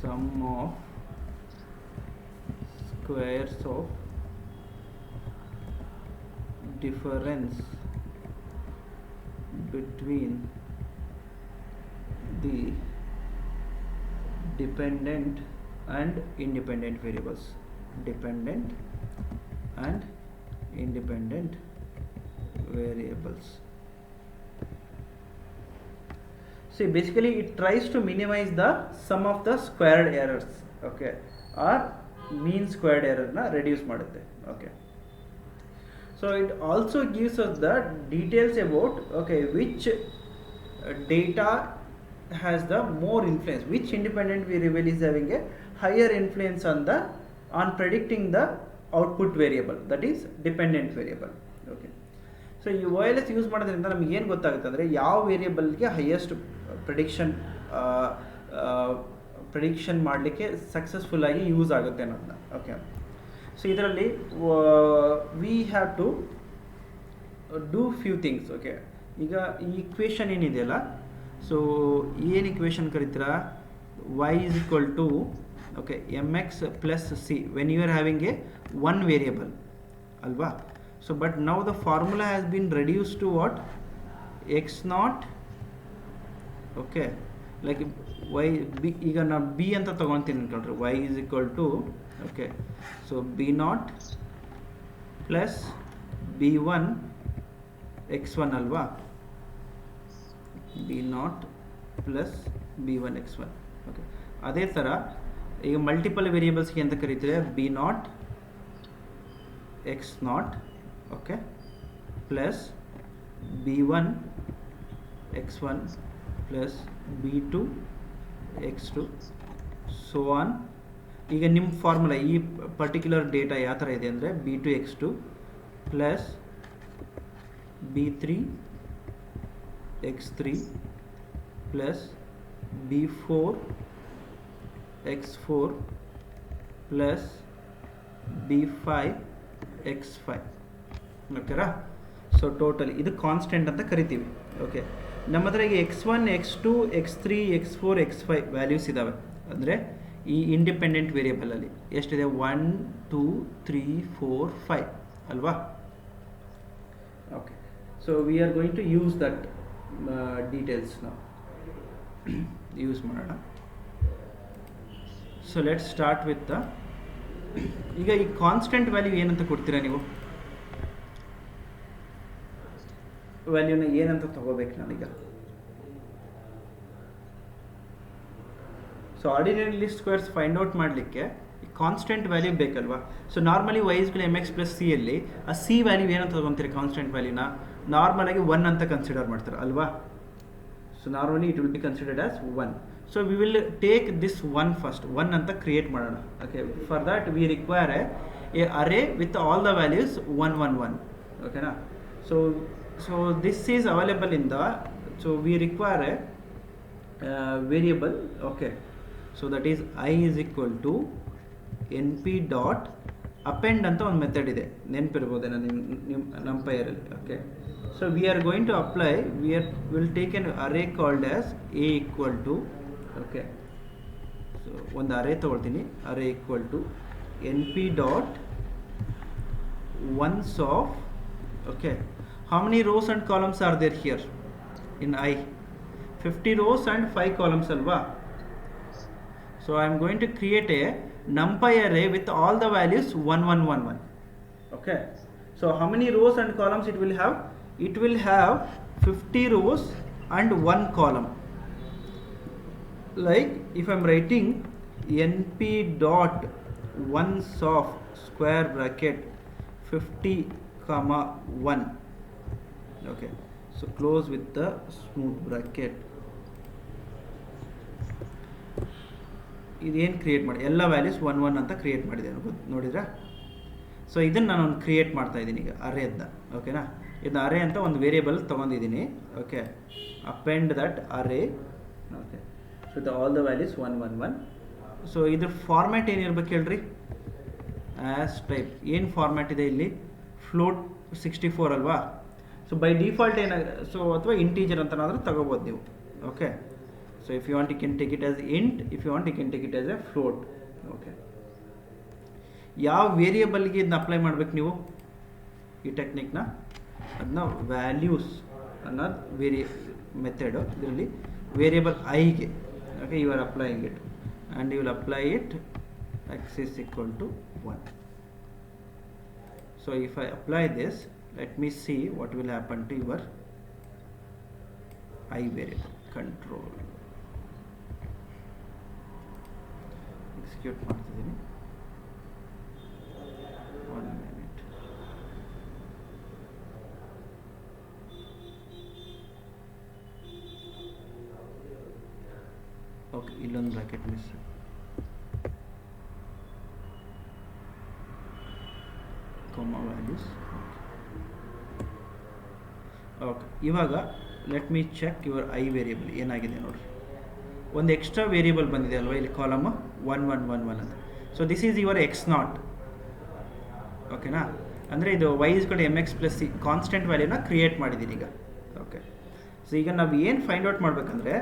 sum of squares of difference between the dependent and independent variables. Dependent and independent variables. See, basically it tries to minimize the sum of the squared errors, okay, or mean squared error na reduce ಮಾಡುತ್ತೆ. Okay, so it also gives us the details about, okay, which data has the more influence, which independent variable is having a higher influence on predicting the output variable, that is dependent variable. Okay, so ಈ OLS use ಮಾಡೋದ್ರಿಂದ ನಮಗೆ ಏನು ಗೊತ್ತಾಗುತ್ತೆ ಅಂದರೆ ಯಾವ ವೇರಿಯಬಲ್ಗೆ highest prediction ಮಾಡಲಿಕ್ಕೆ ಸಕ್ಸಸ್ಫುಲ್ಲಾಗಿ use ಆಗುತ್ತೆ ಅನ್ನೋದನ್ನ. ಓಕೆ, ಸೊ ಇದರಲ್ಲಿ we have to do few things. Okay, ಈಗ ಈ ಇಕ್ವೇಷನ್ ಏನಿದೆಯಲ್ಲ, ಸೊ ಏನು ಇಕ್ವೇಷನ್ ಕರಿತೀರಾ, y is equal to, okay, mx plus c when you are having a one variable alva. So but now the formula has been reduced to what, x naught. Okay, like y b, ಈಗ ನಾನು b ಅಂತ ತಗೊಳ್ತೀನಿ ಅನ್ಕೊಂಡ್ರೆ y is equal to, okay, so b naught plus b1 x1 ಅಲ್ವಾ, b naught plus b1 x1. Okay, ಅದೇ ಥರ ಈಗ multiple ವೇರಿಯೇಬಲ್ಸ್ಗೆ ಅಂತ ಕರೀತಾರೆ B not X not, okay, plus B one X one plus B two X two so on. ಈಗ ನಿಮ್ಮ formula ಈ ಪರ್ಟಿಕ್ಯುಲರ್ ಡೇಟಾ ಯಾವ ಥರ ಇದೆ ಅಂದರೆ B two X two plus B three x3 plus b4 x4 plus b5 x5 ಓಕೆರಾ. So total ಇದು constant ಅಂತ ಕರಿತೀವಿ. ಓಕೆ, ನಮ್ಮ ಹತ್ರ ಈಗ x1 x2 x3 x4 x5 values ಇದ್ದಾವೆ. ಅಂದರೆ ಈ ಇಂಡಿಪೆಂಡೆಂಟ್ ವೇರಿಯೇಬಲಲ್ಲಿ ಎಷ್ಟಿದೆ 1 2 3 4 5 ಅಲ್ವಾ. Okay, so we are going to use that details ನಾವು ಯೂಸ್ ಮಾಡೋಣ. So let's start with the ಈಗ ಈ ಕಾನ್ಸ್ಟೆಂಟ್ ವ್ಯಾಲ್ಯೂ ಏನಂತ ಕೊಡ್ತೀರಾ ನೀವು? ವ್ಯಾಲ್ಯೂನ ಏನಂತ ತಗೋಬೇಕು ನಾನೀಗ? So ordinary least squares find out ಮಾಡಲಿಕ್ಕೆ ಈ ಕಾನ್ಸ್ಟೆಂಟ್ ವ್ಯಾಲ್ಯೂ ಬೇಕಲ್ವಾ. ಸೊ ನಾರ್ಮಲಿ ವೈಸ್ಗಳು ಎಮ್ ಎಕ್ಸ್ ಪ್ಲಸ್ ಸಿ ಅಲ್ಲಿ ಆ ಸಿ ವ್ಯಾಲ್ಯೂ ಏನಂತ ತಗೊತೀರಿ? ಕಾನ್ಸ್ಟೆಂಟ್ ವ್ಯಾಲ್ಯೂನ ನಾರ್ಮಲಾಗಿ 1 ಅಂತ ಕನ್ಸಿಡರ್ ಮಾಡ್ತಾರೆ ಅಲ್ವಾ. So normally it will be considered as 1. So we will take this 1 first. 1 ಅಂತ ಕ್ರಿಯೇಟ್ ಮಾಡೋಣ. Okay, for that we require A array with all the values 1 1 1. ಓಕೆನಾ. So this is available in the, so we require a variable. Okay, so that is I is equal to np dot append ಅಂತ ಒಂದು method ಇದೆ, ನೆನಪಿರ್ಬೋದೇನೋ ನಿಮ್ಮ ನಂಪೈರಲ್ಲಿ. Okay, so we are going to apply, will take an array called as a equal to, okay, so ಒಂದು ಅರೇ ತಗೊಳ್ತೀನಿ, array equal to np dot ones of, okay, how many rows and columns are there here in I? 50 rows and 5 columns alva. So I am going to create a numpy array with all the values 1 1 1 1. Okay, so how many rows and columns it will have? It will have 50 rows and 1 column. Like if I am writing np dot ones of square bracket 50 comma 1. Okay, so close with the smooth bracket. ಇದೇನು create ಮಾಡಿ ಎಲ್ಲ values 1 1 ಅಂತ create ಮಾಡಿದೆ ನೋಡಿದ್ರಾ. So ಇದನ್ನು ನಾನು ಒಂದು create ಮಾಡ್ತಾ ಇದ್ದೀನಿ ಈಗ ಅರೇ ಅಂತ. ಓಕೆನಾ, ಇದನ್ನ ಅರೇ ಅಂತ ಒಂದು ವೇರಿಯೇಬಲ್ ತೊಗೊಂಡಿದ್ದೀನಿ. Okay, append that array. Okay, so the all the values 1 1 1. So ಇದ್ರ ಫಾರ್ಮ್ಯಾಟ್ ಏನಿರ್ಬೇಕು ಹೇಳ್ರಿ? As type. ಏನು ಫಾರ್ಮ್ಯಾಟ್ ಇದೆ ಇಲ್ಲಿ? ಫ್ಲೋಟ್ 64 ಅಲ್ವಾ. ಸೊ ಬೈ ಡಿಫಾಲ್ಟ್ ಸೊ ಅಥವಾ ಇಂಟೀಜರ್ ಅಂತನಾದರೂ ತಗೋಬೋದು ನೀವು. Okay, so if you want you can take it as int, if you want you can take it as a float. Okay, ಯಾವ ವೇರಿಯೇಬಲ್ಗೆ ಇದನ್ನ ಅಪ್ಲೈ ಮಾಡ್ಬೇಕು ನೀವು ಈ ಟೆಕ್ನಿಕ್ನ? ಅದನ್ನ ವ್ಯಾಲ್ಯೂಸ್ ಅನ್ನೋದು ಮೆಥಡು. ಇದರಲ್ಲಿ ವೇರಿಯೇಬಲ್ ಐಗೆ, okay, you are applying it and you will apply it x is equal to 1. So if I apply this, let me see what will happen to your I variable. Control execute ಮಾಡ್ತಿದ್ದೀನಿ. 1 minute. Okay, ಇಲ್ಲೊಂದು bracket miss. comma values. Okay, ಇವಾಗ let me check your I variable ಏನಾಗಿದೆ ನೋಡಿರಿ. ಒಂದು extra variable ಬಂದಿದೆ ಅಲ್ವಾ ಇಲ್ಲಿ, column 1 1 1 1 ಅಂತ. So this is your x0. ಓಕೆನಾ, ಅಂದರೆ ಇದು ವೈಸ್ಗಳು M X plus C constant ವ್ಯಾಲ್ಯೂನ ಕ್ರಿಯೇಟ್ ಮಾಡಿದ್ದೀನಿ ಈಗ. ಓಕೆ, ಸೊ ಈಗ ನಾವು ಏನು ಫೈಂಡ್ ಔಟ್ ಮಾಡಬೇಕಂದ್ರೆ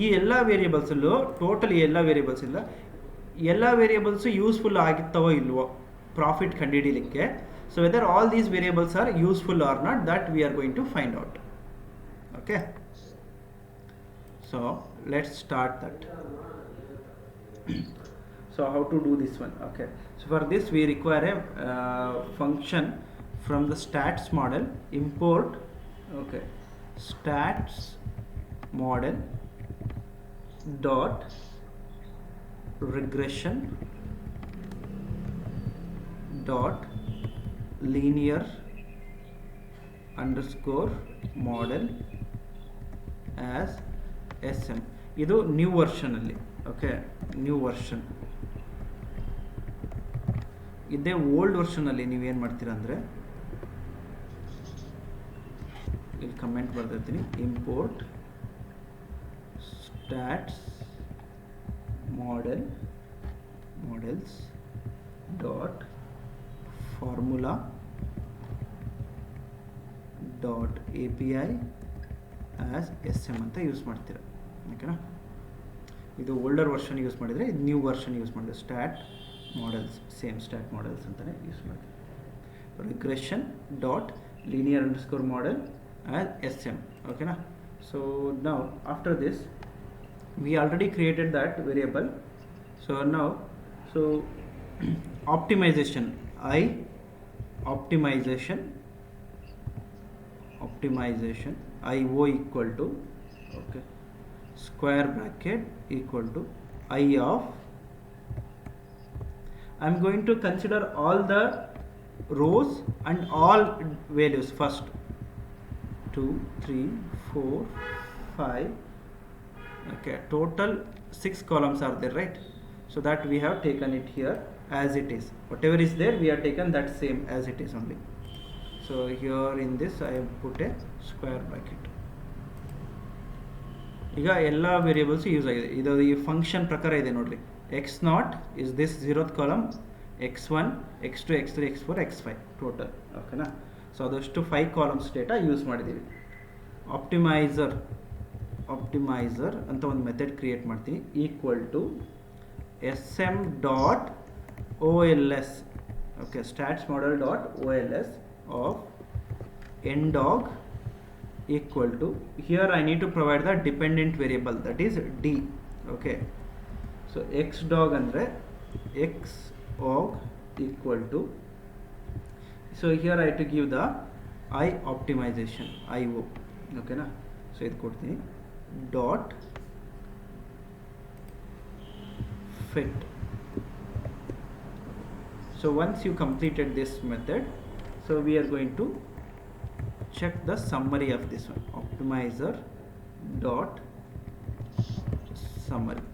ಈ ಎಲ್ಲ ವೇರಿಯೇಬಲ್ಸಲ್ಲೂ ಟೋಟಲ್ ಎಲ್ಲ ವೇರಿಯೇಬಲ್ಸ್ ಇಲ್ಲ, ಎಲ್ಲ ವೇರಿಯೇಬಲ್ಸು ಯೂಸ್ಫುಲ್ ಆಗಿತ್ತವೋ ಇಲ್ವೋ ಪ್ರಾಫಿಟ್ ಕಂಡುಹಿಡಿಯಲಿಕ್ಕೆ. So whether all these variables are useful or not, that we are going to find out. Okay, so let's start that. So how to do this one? Okay, so for this we require a function from the stats model. Import, okay, stats model dot regression dot linear underscore model as sm. ಇದು new ವರ್ಷನಲ್ಲಿ. ಓಕೆ, new version. ಇದೇ old ವರ್ಷನಲ್ಲಿ ನೀವೇನು ಮಾಡ್ತೀರಾ ಅಂದರೆ ಇಲ್ಲಿ comment ಬರ್ದಿರ್ತೀನಿ, import stats models dot formula dot API as SM ಅಂತ ಯೂಸ್ ಮಾಡ್ತೀರಾ. ಓಕೆನಾ? ಇದು ಓಲ್ಡರ್ ವರ್ಷನ್ ಯೂಸ್ ಮಾಡಿದರೆ, ಇದು ನ್ಯೂ ವರ್ಷನ್ ಯೂಸ್ ಮಾಡಿದ್ರೆ stat models, same stat models ಅಂತಲೇ ಯೂಸ್ ಮಾಡ್ತೀವಿ. Regression dot linear underscore model as SM. ಓಕೆನಾ? So now after this we already created that variable. So now optimization IO equal to, okay, square bracket equal to I of, I am going to consider all the rows and all values first. 2 3 4 5, okay, total 6 columns are there, right? So that we have taken it here as it is, whatever is there we have taken that same as it is only. So here in this I have put a square bracket. ಈಗ ಎಲ್ಲ variables use ಆಗಿದೆ. ಇದು ಈ function ಪ್ರಕಾರ ಇದೆ ನೋಡ್ರಿ. x0 is this 0th column, x1 x2 x3 x4 x5 total. ಓಕೆನಾ? So ಅದಷ್ಟು 5 ಕಾಲಮ್ಸ್ ಡೇಟಾ ಯೂಸ್ ಮಾಡಿದ್ದೀವಿ. ಆಪ್ಟಿಮೈಸರ್ ಅಂತ ಒಂದು ಮೆಥಡ್ ಕ್ರಿಯೇಟ್ ಮಾಡ್ತೀನಿ, equal to SM dot OLS, okay, stats model dot OLS of ndog equal to, here I need to provide the dependent variable, that is D. Okay, so xdog andre xog equal to, so here I have to give the I optimization IO. Okay na? So idu kodtini dot fit. So once you completed this method, so we are going to check the summary of this one, optimizer dot summary.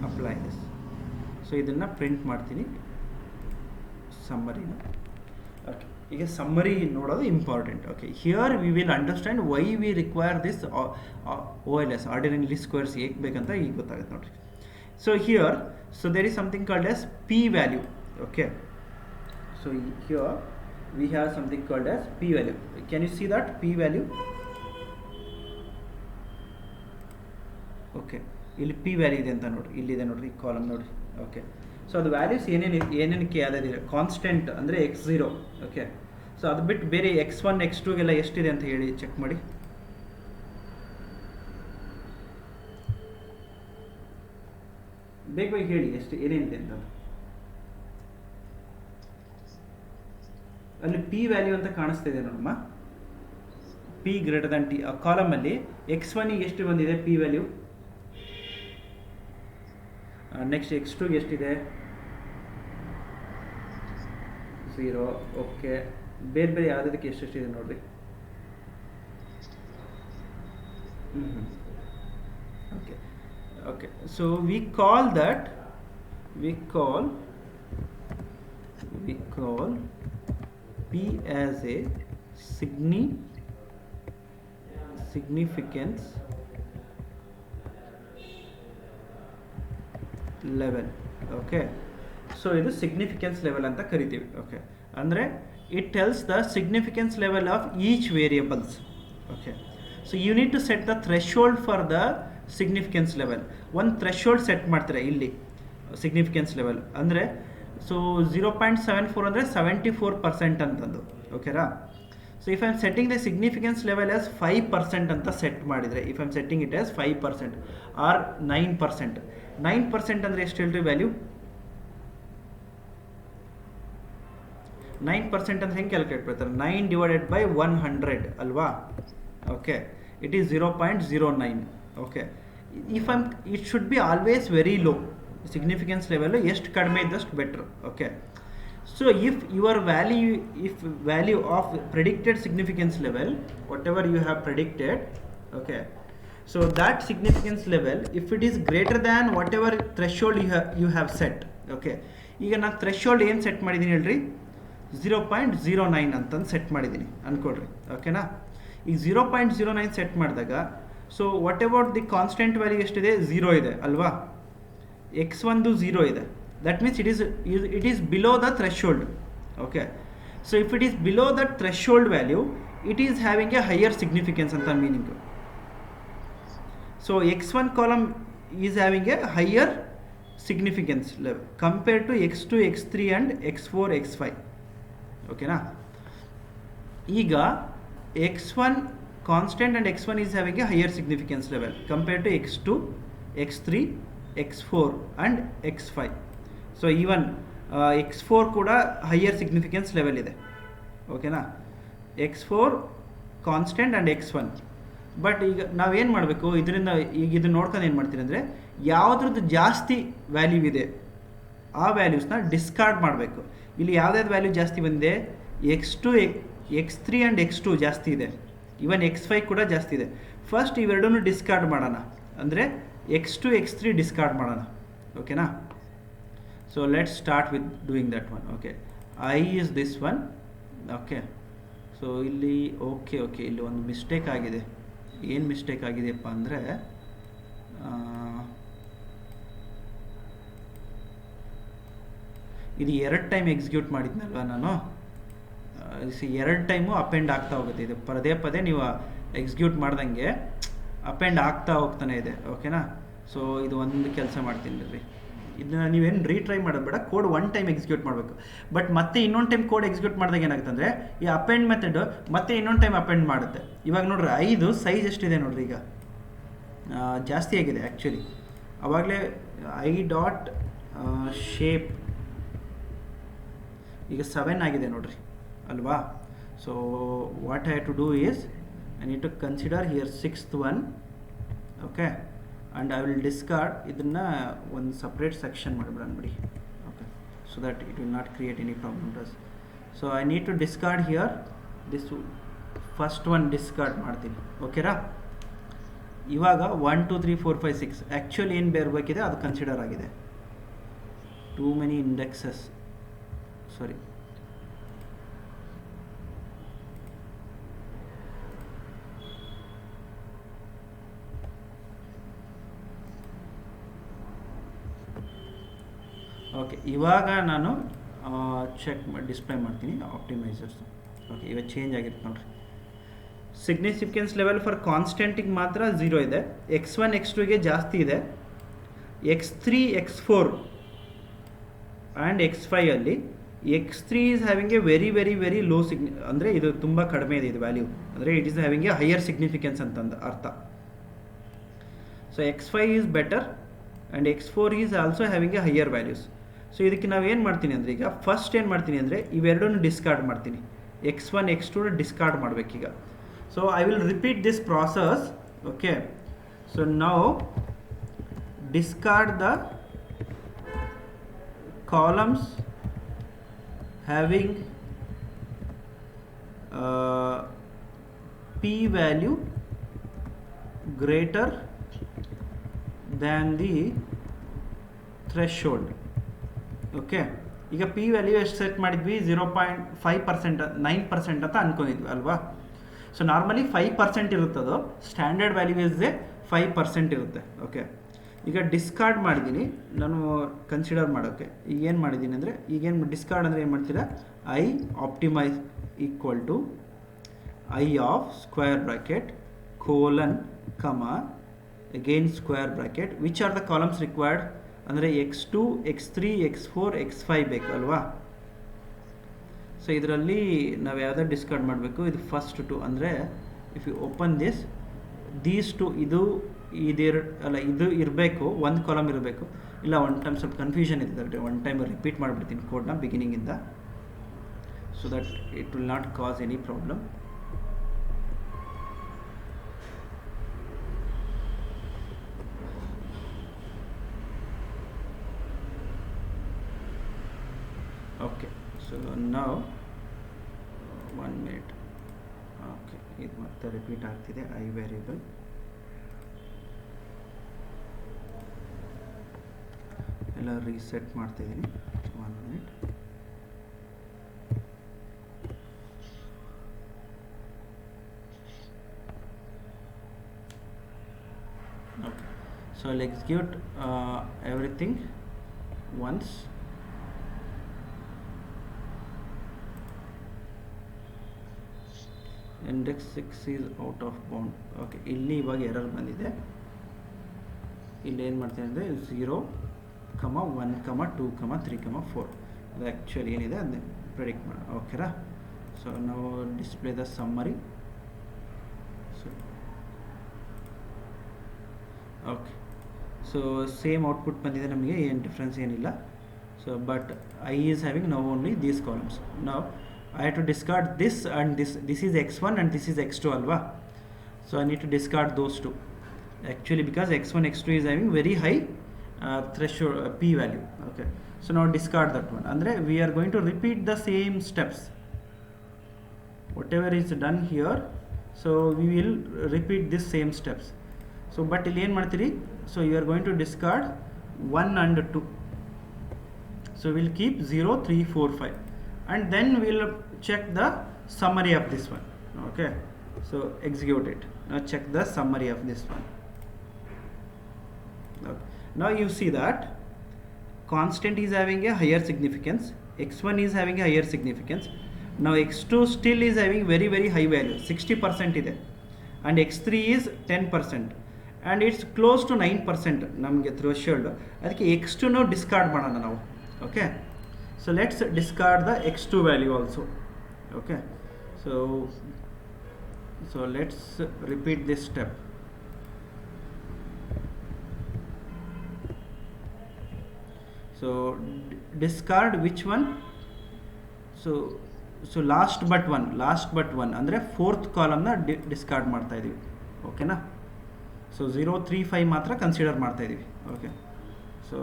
Apply this. So idanna print ಮಾಡ್ತೀನಿ summary na. Okay, ಈಗ summary ನೋಡೋದು important. Okay, here we will understand why we require this OLS, ordinary least squares ಏಕೆ ಬೇಕಂತ ಈಗ ಗೊತ್ತಾಗುತ್ತೆ ನೋಡ್ರಿ. So here, so there is something called as p value. Okay, so here we have something called as p value. Can you see that p value? Okay, ಇಲ್ಲಿ p value ಇದೆ ಅಂತ ನೋಡ್ರಿ, ಇಲ್ಲಿದೆ ನೋಡ್ರಿ ಕಾಲಮ್ ನೋಡ್ರಿ. ಓಕೆ, ಸೊ ಅದು values ಏನೇನಕ್ಕೆ ಯಾವ್ದಾದಿದೆ, constant ಅಂದರೆ x0. Okay, so ಅದು ಬಿಟ್ಟು ಬೇರೆ x1 x2ಗೆಲ್ಲ ಎಷ್ಟಿದೆ ಅಂತ ಹೇಳಿ ಚೆಕ್ ಮಾಡಿ. ಬೇಗ ಹೇಳಿ ಎಷ್ಟು ಏನೇನಿದೆ ಅಂತ. ಅಲ್ಲಿ ಪಿ ವ್ಯಾಲ್ಯೂ ಅಂತ ಕಾಣಿಸ್ತಾ ಇದೆ ನೋಡಮ್ಮ, ಪಿ ಗ್ರೇಟರ್ ದ್ಯಾನ್ ಟಿ. ಆ ಕಾಲಮಲ್ಲಿ x1 ಎಷ್ಟು ಬಂದಿದೆ ಪಿ ವ್ಯಾಲ್ಯೂ, ನೆಕ್ಸ್ಟ್ x2 ಎಷ್ಟಿದೆ 0. ಓಕೆ, ಬೇರೆ ಬೇರೆ ಯಾವುದಕ್ಕೆ ಎಷ್ಟೆಷ್ಟಿದೆ ನೋಡ್ರಿ. Okay okay, so we call P as a significance level. Okay, so ಇದು ಸಿಗ್ನಿಫಿಕೆನ್ಸ್ ಲೆವೆಲ್ ಅಂತ ಕರಿತೀವಿ. ಓಕೆ, ಅಂದರೆ it tells the significance level of each variables. Okay, so you need to set the threshold for the significance level. ಒಂದು threshold set ಮಾಡ್ತಾರೆ ಇಲ್ಲಿ significance level ಅಂದರೆ. So 0.74 ಅಂದರೆ 74% ಅಂತಂದು. ಓಕೆರಾ? So if I am setting the significance level as 5% ಅಂತ set ಮಾಡಿದರೆ, if I am setting it as 5% or 9%. 9% ಅಂದರೆ ಎಷ್ಟು ಹೇಳ್ರಿ ವ್ಯಾಲ್ಯೂ? 9% ಅಂತ ಹೆಂಗೆ ಕ್ಯಾಲ್ಕುಲೇಟ್ ಮಾಡ್ತಾರೆ? 9 ಡಿವೈಡೆಡ್ ಬೈ 100 ಅಲ್ವಾ? Okay, it is 0.09. Okay, it should be always very low. Significance level ಎಷ್ಟು ಕಡಿಮೆ ಇದ್ದಷ್ಟು better. Okay, so if your value of predicted significance level, whatever you have predicted, okay, so that significance level, if it is greater than whatever threshold you have set. Okay, ಈಗ ನಾನು threshold ಏನು set ಮಾಡಿದ್ದೀನಿ ಹೇಳ್ರಿ? 0.09 ಅಂತಂದು set ಮಾಡಿದ್ದೀನಿ ಅಂದ್ಕೊಳ್ರಿ. ಓಕೆನಾ? ಈಗ 0.09 set ಮಾಡಿದಾಗ so what about the constant value ಎಷ್ಟಿದೆ? 0 ಇದೆ ಅಲ್ವಾ? x1 0 ಇದೆ. That means it is below the threshold. Okay, so if it is below the threshold value it is having a higher significance ಅಂತ meaning. So x1 column is having a higher significance level compared to x2, x3 and x4, x5. ಓಕೆನಾ? ಈಗ x1 constant and x1 is having a higher significance level compared to x2, x3, x4 and x5. So even x4 ಕೂಡ higher significance level ಇದೆ. ಓಕೆನಾ? x4 constant and x1. But ಈಗ ನಾವೇನು ಮಾಡಬೇಕು ಇದರಿಂದ? ಈಗ ಇದನ್ನ ನೋಡ್ಕೊಂಡು ಏನು ಮಾಡ್ತೀರಿ ಅಂದರೆ ಯಾವುದ್ರದ್ದು ಜಾಸ್ತಿ ವ್ಯಾಲ್ಯೂ ಇದೆ ಆ ವ್ಯಾಲ್ಯೂಸ್ನ ಡಿಸ್ಕಾರ್ಡ್ ಮಾಡಬೇಕು. ಇಲ್ಲಿ ಯಾವುದ್ಯಾವ್ದು ವ್ಯಾಲ್ಯೂ ಜಾಸ್ತಿ ಬಂದಿದೆ? x2, x3 ಆ್ಯಂಡ್ x2 ಜಾಸ್ತಿ ಇದೆ. ಇವನ್ x5 ಕೂಡ ಜಾಸ್ತಿ ಇದೆ. ಫಸ್ಟ್ ಇವೆರಡನ್ನೂ ಡಿಸ್ಕಾರ್ಡ್ ಮಾಡೋಣ, ಅಂದರೆ x2, x3 ಡಿಸ್ಕಾರ್ಡ್ ಮಾಡೋಣ. ಓಕೆನಾ? So let's start with doing that one. Okay, I is this one. Okay, so ಇಲ್ಲಿ ಓಕೆ ಇಲ್ಲಿ ಒಂದು ಮಿಸ್ಟೇಕ್ ಆಗಿದೆ. ಏನು ಮಿಸ್ಟೇಕ್ ಆಗಿದೆಯಪ್ಪ ಅಂದರೆ ಇದು 2 ಟೈಮ್ ಎಕ್ಸಿಕ್ಯೂಟ್ ಮಾಡಿದ್ನಲ್ವ ನಾನು. 2 ಟೈಮು ಅಪೆಂಡ್ ಆಗ್ತಾ ಹೋಗುತ್ತೆ. ಇದು ಪದೇ ಪದೇ ನೀವು ಎಕ್ಸಿಕ್ಯೂಟ್ ಮಾಡ್ದಂಗೆ ಅಪೆಂಡ್ ಆಗ್ತಾ ಹೋಗ್ತಾನೆ ಇದೆ. ಓಕೆನಾ? ಸೊ ಇದು ಒಂದು ಕೆಲಸ ಮಾಡ್ತೀನಿ ರೀ, ಇದನ್ನ ನೀವೇನು ರೀಟ್ರೈ ಮಾಡೋದು ಬೇಡ. ಕೋಡ್ 1 ಟೈಮ್ ಎಕ್ಸಿಕ್ಯೂಟ್ ಮಾಡಬೇಕು. ಬಟ್ ಮತ್ತೆ ಇನ್ನೊಂದು ಟೈಮ್ ಕೋಡ್ ಎಕ್ಸಿಕ್ಯೂಟ್ ಮಾಡಿದಾಗ ಏನಾಗುತ್ತೆ ಅಂದರೆ ಈ ಅಪೆಂಡ್ ಮೆಥಡ್ ಮತ್ತೆ ಇನ್ನೊಂದು ಟೈಮ್ ಅಪೆಂಡ್ ಮಾಡುತ್ತೆ. ಇವಾಗ ನೋಡ್ರಿ 5 ಸೈಜ್ ಎಷ್ಟಿದೆ ನೋಡ್ರಿ, ಈಗ ಜಾಸ್ತಿ ಆಗಿದೆ ಆ್ಯಕ್ಚುಲಿ. ಆವಾಗಲೇ ಐ ಡಾಟ್ ಶೇಪ್ ಈಗ 7 ಆಗಿದೆ ನೋಡ್ರಿ ಅಲ್ವಾ? So what I have to do is I need to consider here 6th one. Okay, and I will discard ಇದನ್ನು ಒಂದು ಸಪ್ರೇಟ್ ಸೆಕ್ಷನ್ ಮಾಡಿಬಿಡೋಣ ಬಿಡಿ. Okay, so that it will not create any problem to us. So I need to discard here this first one discard ಮಾಡ್ತೀನಿ. ಓಕೆರಾ? ಇವಾಗ 1 2 3 4 5 6 actually ಏನು ಬೇರ್ಬೇಕಿದೆ ಅದು consider ಆಗಿದೆ. ಟೂ ಮೆನಿ ಇಂಡೆಕ್ಸಸ್, ಸಾರಿ. ಓಕೆ, ಇವಾಗ ನಾನು ಚೆಕ್ ಡಿಸ್ಪ್ಲೇ ಮಾಡ್ತೀನಿ ಆಪ್ಟಿಮೈಸರ್ಸ್. ಓಕೆ, ಇವಾಗ ಚೇಂಜ್ ಆಗಿರುತ್ತೆ ನೋಡ್ರಿ. ಸಿಗ್ನಿಫಿಕೆನ್ಸ್ ಲೆವೆಲ್ ಫಾರ್ ಕಾನ್ಸ್ಟೆಂಟಿಗೆ ಮಾತ್ರ 0 ಇದೆ. x1 x2ಗೆ ಜಾಸ್ತಿ ಇದೆ. x3 x4 ಆ್ಯಂಡ್ x5 ಅಲ್ಲಿ x3 is having A very very very low ಅಂದರೆ ಇದು ತುಂಬ ಕಡಿಮೆ ಇದೆ ಇದು ವ್ಯಾಲ್ಯೂ, ಅಂದರೆ it is having a higher significance ಅಂತಂದು ಅರ್ಥ. So x5 is better and x4 is also having a higher values. So ಇದಕ್ಕೆ ನಾವು ಏನು ಮಾಡ್ತೀನಿ ಅಂದರೆ ಈಗ ಫಸ್ಟ್ ಏನು ಮಾಡ್ತೀನಿ ಅಂದರೆ ಇವೆರಡನ್ನು ಡಿಸ್ಕಾರ್ಡ್ ಮಾಡ್ತೀನಿ. x1 x2 ಡಿಸ್ಕಾರ್ಡ್ ಮಾಡಬೇಕೀಗ. So I will repeat this process. Okay, so ನಾವು discard the columns having p value greater than the threshold. Okay, ಈಗ ಪಿ ವ್ಯಾಲ್ಯೂ ಎಷ್ಟು ಸೆಟ್ ಮಾಡಿದ್ವಿ? 0.5%, 9% ಅಂತ ಅಂದ್ಕೊಂಡಿದ್ವಿ ಅಲ್ವಾ? ಸೊ ನಾರ್ಮಲಿ 5% ಇರುತ್ತದು. ಸ್ಟ್ಯಾಂಡರ್ಡ್ ವ್ಯಾಲ್ಯೂ ಇಸ್ 5% ಇರುತ್ತೆ. ಓಕೆ, ಈಗ ಡಿಸ್ಕಾರ್ಡ್ ಮಾಡಿದ್ದೀನಿ ನಾನು ಕನ್ಸಿಡರ್ ಮಾಡೋಕ್ಕೆ. ಈಗ ಏನು ಮಾಡಿದ್ದೀನಿ ಅಂದರೆ ಈಗೇನು ಡಿಸ್ಕಾರ್ಡ್ ಅಂದರೆ ಏನು ಮಾಡ್ತೀರಾ? I optimise equal to I of square bracket colon comma again square bracket which are the columns required ಅಂದರೆ x2 x3 x4 x5 ಬೇಕು ಅಲ್ವಾ? ಸೊ ಇದರಲ್ಲಿ ನಾವು ಯಾವುದೋ ಡಿಸ್ಕಾರ್ಡ್ ಮಾಡಬೇಕು. ಇದು ಫಸ್ಟ್ 2 ಅಂದರೆ ಇಫ್ ಯು ಓಪನ್ ದೀಸ್ 2 ಇದು ಇರಬೇಕು, ಒಂದು ಕಾಲಮ್ ಇರಬೇಕು. ಇಲ್ಲ ಒನ್ ಟೈಮ್ ಸ್ವಲ್ಪ ಕನ್ಫ್ಯೂಷನ್ ಇದೆ, ಒನ್ ಟೈಮ್ ರಿಪೀಟ್ ಮಾಡಿಬಿಡ್ತೀನಿ ಕೋಡ್ನ ಬಿಗಿನಿಂಗಿಂದ, so that it will not cause any problem. Okay, so ನಾವು 1 minute. ಓಕೆ, ಇದು ಮತ್ತೆ ರಿಪೀಟ್ ಆಗ್ತಿದೆ. ಐ ವೇರಿಯಬಲ್ ಎಲ್ಲ ರೀಸೆಟ್ ಮಾಡ್ತಿದ್ದೀನಿ. 1 minute. So I'll execute everything once. Index 6 is out of bound. Okay, ಇಲ್ಲಿ ಇವಾಗ ಎರರ್ ಬಂದಿದೆ. ಇಲ್ಲಿ ಏನು ಮಾಡ್ತೀನಿ ಅಂದರೆ 0, 1, 2, 3, 4 ಅದು ಆ್ಯಕ್ಚುಲಿ ಏನಿದೆ ಅದನ್ನ ಪ್ರೆಡಿಕ್ಟ್ ಮಾಡೋಣ. ಓಕೆನಾ? ಸೊ ನಾವು display the summary. So okay, so same output ಬಂದಿದೆ ನಮಗೆ, ಏನು ಡಿಫ್ರೆನ್ಸ್ ಏನಿಲ್ಲ. So but I is having now only these columns. Now I have to discard this and this. This is x1 and this is x2 alva. So I need to discard those two actually, because x1 x2 is having very high threshold p value. Okay, so now discard that one. Andre we are going to repeat the same steps, whatever is done here. So we will repeat this same steps. So but ಇಲ್ಲಿ ಏನು ಮಾಡ್ತೀರಿ, so you are going to discard 1 and 2. So we'll keep 0, 3, 4, 5 and then we'll check the summary of this one. Okay, so execute it. Now check the summary of this one. Okay. Now you see that constant is having a higher significance, x1 is having a higher significance. Now x2 still is having very very high value, 60% ide, and x3 is 10% and it's close to 9% ನಮಗೆ threshold. ಅದಕ್ಕೆ x2 ನು discard ಮಾಡೋಣ ನಾವು. Okay, so let's discard the x2 value also. Okay, so let's repeat this step. So discard which one? So last but one ಅಂದ್ರೆ fourth ಕಾಲಮ್ನ discard ಮಾಡ್ತಾ ಇದೀವಿ. ಓಕೆನಾ? ಸೊ 0, 3, 5 ಮಾತ್ರ ಕನ್ಸಿಡರ್ ಮಾಡ್ತಾ ಇದೀವಿ. Okay, so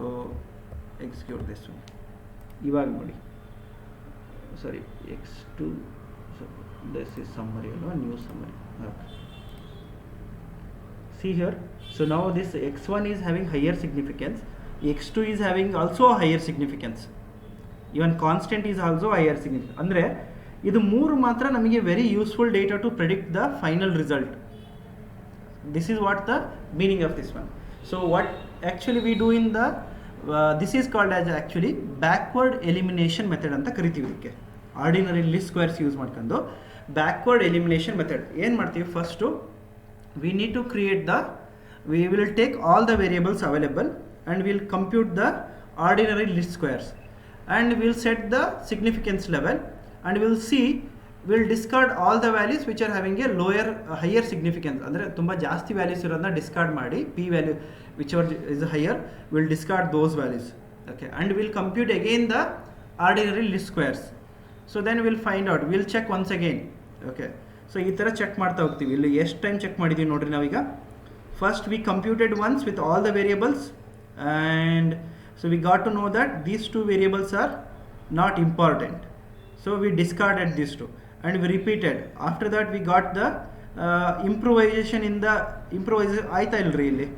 execute this one. ಇವಾಗ ನೋಡಿ, sorry, x2, so this is summary, new summary. Okay, see here, so now this x1 is having higher significance, x2 is having also a higher significance, even constant is also higher significance. ಅಂದ್ರೆ ಇದು ಮೂರು ಮಾತ್ರ ನಮಗೆ very useful data to predict the final result. This is what the meaning of this one. So what actually we do in the this is called as actually backward elimination method ಅಂತ ಕರಿತೀವಿ. ಇದಕ್ಕೆ ordinary least squares use ಮಾಡ್ಕೊಂಡು backward elimination method ಏನು ಮಾಡ್ತೀವಿ, first we need to create the, we will take all the variables available and we'll compute the ordinary least squares and we'll set the significance level and we'll see, we'll discard all the values which are having a lower higher significance. ಅಂದರೆ ತುಂಬ ಜಾಸ್ತಿ values ಇರೋದನ್ನ discard ಮಾಡಿ p value whichever is higher we'll discard those values. Okay, and we'll compute again the ordinary least squares. So then we'll find out, we'll check once again. Okay, so ಈ ಥರ check ಮಾಡ್ತಾ ಹೋಗ್ತೀವಿ. ಇಲ್ಲಿ ಎಷ್ಟು time check ಮಾಡಿದ್ದೀವಿ ನೋಡ್ರಿ ನಾವೀಗ. First we computed once with all the variables and so we got to know that these two variables are not important, so we discarded these two and we repeated. After that we got the improvisation in the improvisation ಆಯ್ತಾ ಇಲ್ರಿ ಇಲ್ಲಿ.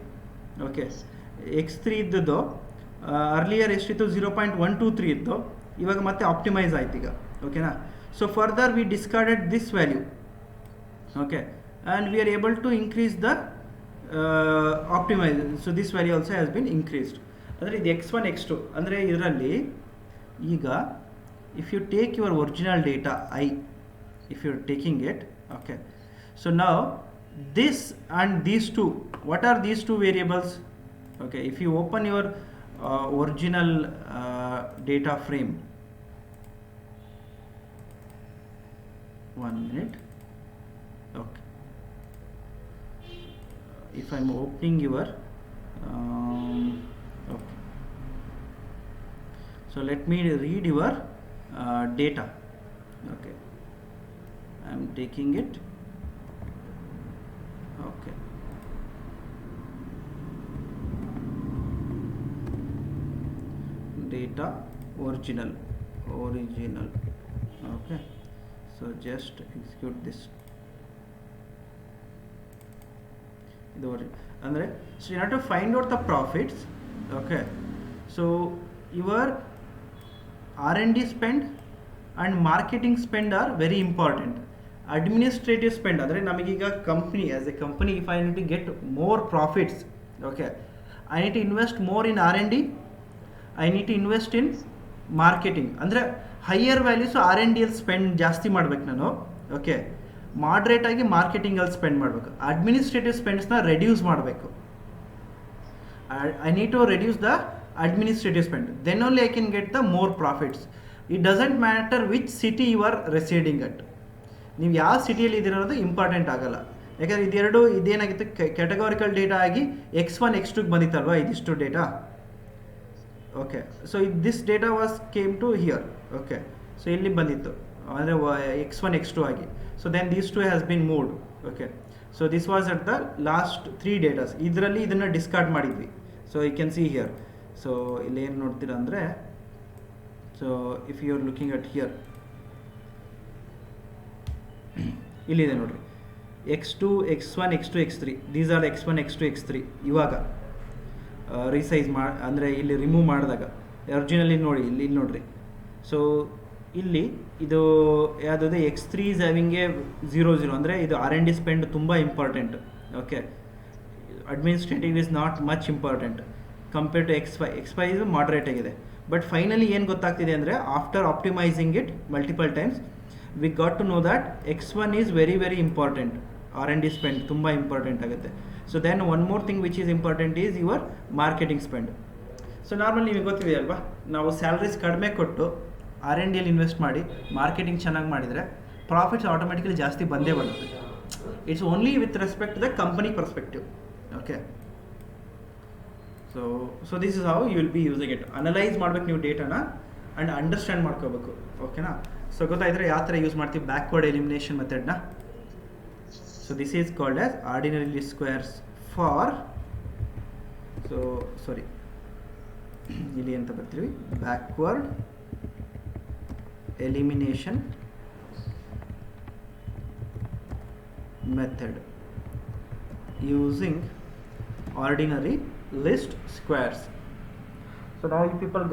Okay, x3 ಇದ್ದದ್ದು earlier ಎಷ್ಟಿತ್ತು, 0.123 ಇತ್ತು, ಇವಾಗ ಮತ್ತೆ optimise ಆಯ್ತು ಈಗ. ಓಕೆನಾ? So further we discarded this value. Okay, and we are able to increase the optimise. So this value also has been increased. ಅಂದರೆ ಇದು x1 x2 ಅಂದರೆ ಇದರಲ್ಲಿ ಈಗ if you take your original data I, if you are taking it, okay, so now this and these two, what are these two variables? Okay, if you open your original data frame, 1 minute. Okay, if I'm opening your okay, so let me read your data. Okay, I'm taking it. Okay, data original. Okay, so just execute this. Andre, so you have to find out the profits. Okay, so your R&D spend and marketing spend are very important. Administrative spend, ಅಂದರೆ ನಮಗೀಗ company, as a company, if I need to get more profits, okay, I need to invest more in R&D, I need to invest in marketing. ಅಂದರೆ higher values R&D ಅಲ್ಲಿ spend ಜಾಸ್ತಿ ಮಾಡ್ಬೇಕು ನಾನು. ಓಕೆ, ಮಾಡ್ರೇಟಾಗಿ ಮಾರ್ಕೆಟಿಂಗಲ್ಲಿ ಸ್ಪೆಂಡ್ ಮಾಡಬೇಕು. ಅಡ್ಮಿನಿಸ್ಟ್ರೇಟಿವ್ ಸ್ಪೆಂಡ್ಸ್ನ ರೆಡ್ಯೂಸ್ ಮಾಡಬೇಕು. I need to reduce the administrative spend. Then only I can get the more profits. It doesn't matter which city you are residing at. ನೀವು ಯಾವ ಸಿಟಿಯಲ್ಲಿ ಇದಿರೋದು ಇಂಪಾರ್ಟೆಂಟ್ ಆಗಲ್ಲ. ಯಾಕಂದರೆ ಇದೆರಡು ಇದೇನಾಗಿತ್ತು, ಕ್ಯಾಟಗಾರಿಕಲ್ ಡೇಟಾ ಆಗಿ X1 X2ಗೆ ಬಂದಿತ್ತಲ್ವ ಇದಿಷ್ಟು data. Okay, so this data was came to here. Okay, so ಇಲ್ಲಿ ಬಂದಿತ್ತು ಅಂದರೆ X1 X2 ಆಗಿ. So then these two has been moved. Okay, so this was at the last 3 datas. ಇದರಲ್ಲಿ ಇದನ್ನು ಡಿಸ್ಕಾರ್ಡ್ ಮಾಡಿದ್ವಿ. So you can see here. So ಇಲ್ಲಿ ಏನು ನೋಡ್ತೀರಾ ಅಂದರೆ, so if you are looking at here, ಇಲ್ಲಿದೆ ನೋಡ್ರಿ, X2 X1 X2 X3. These are X1 X2 X3. ಇವಾಗ ರಿಸೈಸ್ ಅಂದರೆ ಇಲ್ಲಿ ರಿಮೂವ್ ಮಾಡಿದಾಗ ಒರಿಜಿನಲಿ ನೋಡಿ ಇಲ್ಲಿ ನೋಡ್ರಿ. ಸೊ ಇಲ್ಲಿ ಇದು ಯಾವುದಾದ್ರು X3 ಈಸ್ ಹ್ಯಾವಿಂಗ್ ಎ 0 ಅಂದರೆ ಇದು R&D ಸ್ಪೆಂಡ್ ತುಂಬ important. Okay, administrative is not much important compare to X5 ಇದು ಮಾಡ್ರೇಟ್ ಆಗಿದೆ. ಬಟ್ ಫೈನಲಿ ಏನು ಗೊತ್ತಾಗ್ತಿದೆ ಅಂದರೆ, after optimizing it multiple times we got to know that X1 is very very important. R&D spend ತುಂಬ important ಆಗುತ್ತೆ. So then one more thing which is important is your marketing spend. So normal ನಿಮಗೆ ಗೊತ್ತಿದೆ ಅಲ್ವಾ, ನಾವು salaries ಕಡಿಮೆ ಕೊಟ್ಟು R&Dಯಲ್ಲಿ invest ಮಾಡಿ marketing ಚೆನ್ನಾಗಿ ಮಾಡಿದರೆ ಪ್ರಾಫಿಟ್ಸ್ ಆಟೋಮೆಟಿಕಲಿ ಜಾಸ್ತಿ ಬಂದೇ ಬರುತ್ತೆ. It's only with respect to the company perspective. Okay, so this is how you will be using it. Analyse ಮಾಡ್ಬೇಕು ನೀವು ಡೇಟಾನ ಆ್ಯಂಡ್ ಅಂಡರ್ಸ್ಟ್ಯಾಂಡ್ ಮಾಡ್ಕೋಬೇಕು. ಓಕೆನಾ? ಸೊ ಗೊತ್ತಾಯಿದ್ರೆ ಯಾವ ಥರ ಯೂಸ್ ಮಾಡ್ತೀವಿ ಬ್ಯಾಕ್ವರ್ಡ್ ಎಲಿಮಿನೇಷನ್ ಮೆಥಡ್ನ. So this is called as ordinary least squares for, so sorry ಇಲ್ಲಿ ಅಂತ ಬರ್ತೀವಿ, backward elimination method using ordinary list squares. So now you people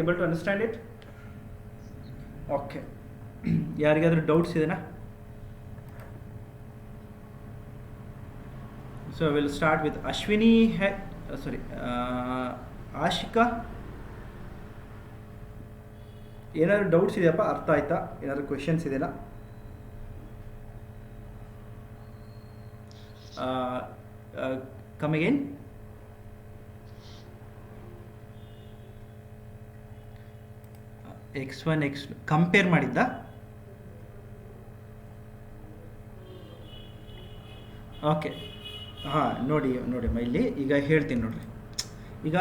able to understand it? Okay. ಯಾರಿಗಾದ್ರೂ doubts ಇದೆನಾ? So we'll start with Ashwini. Ashika, ಏನಾದ್ರು doubts ಇದೆಯಪ್ಪ? ಅರ್ಥ ಆಯ್ತಾ? ಏನಾದ್ರು ಕ್ವೆಶನ್ಸ್ ಇದೆನಾ? Come again. X1 X2 compare ಮಾಡಿದ್ದ? ಓಕೆ, ಹಾಂ ನೋಡಿ ಇಲ್ಲಿ ಈಗ ಹೇಳ್ತೀನಿ ನೋಡ್ರಿ. ಈಗ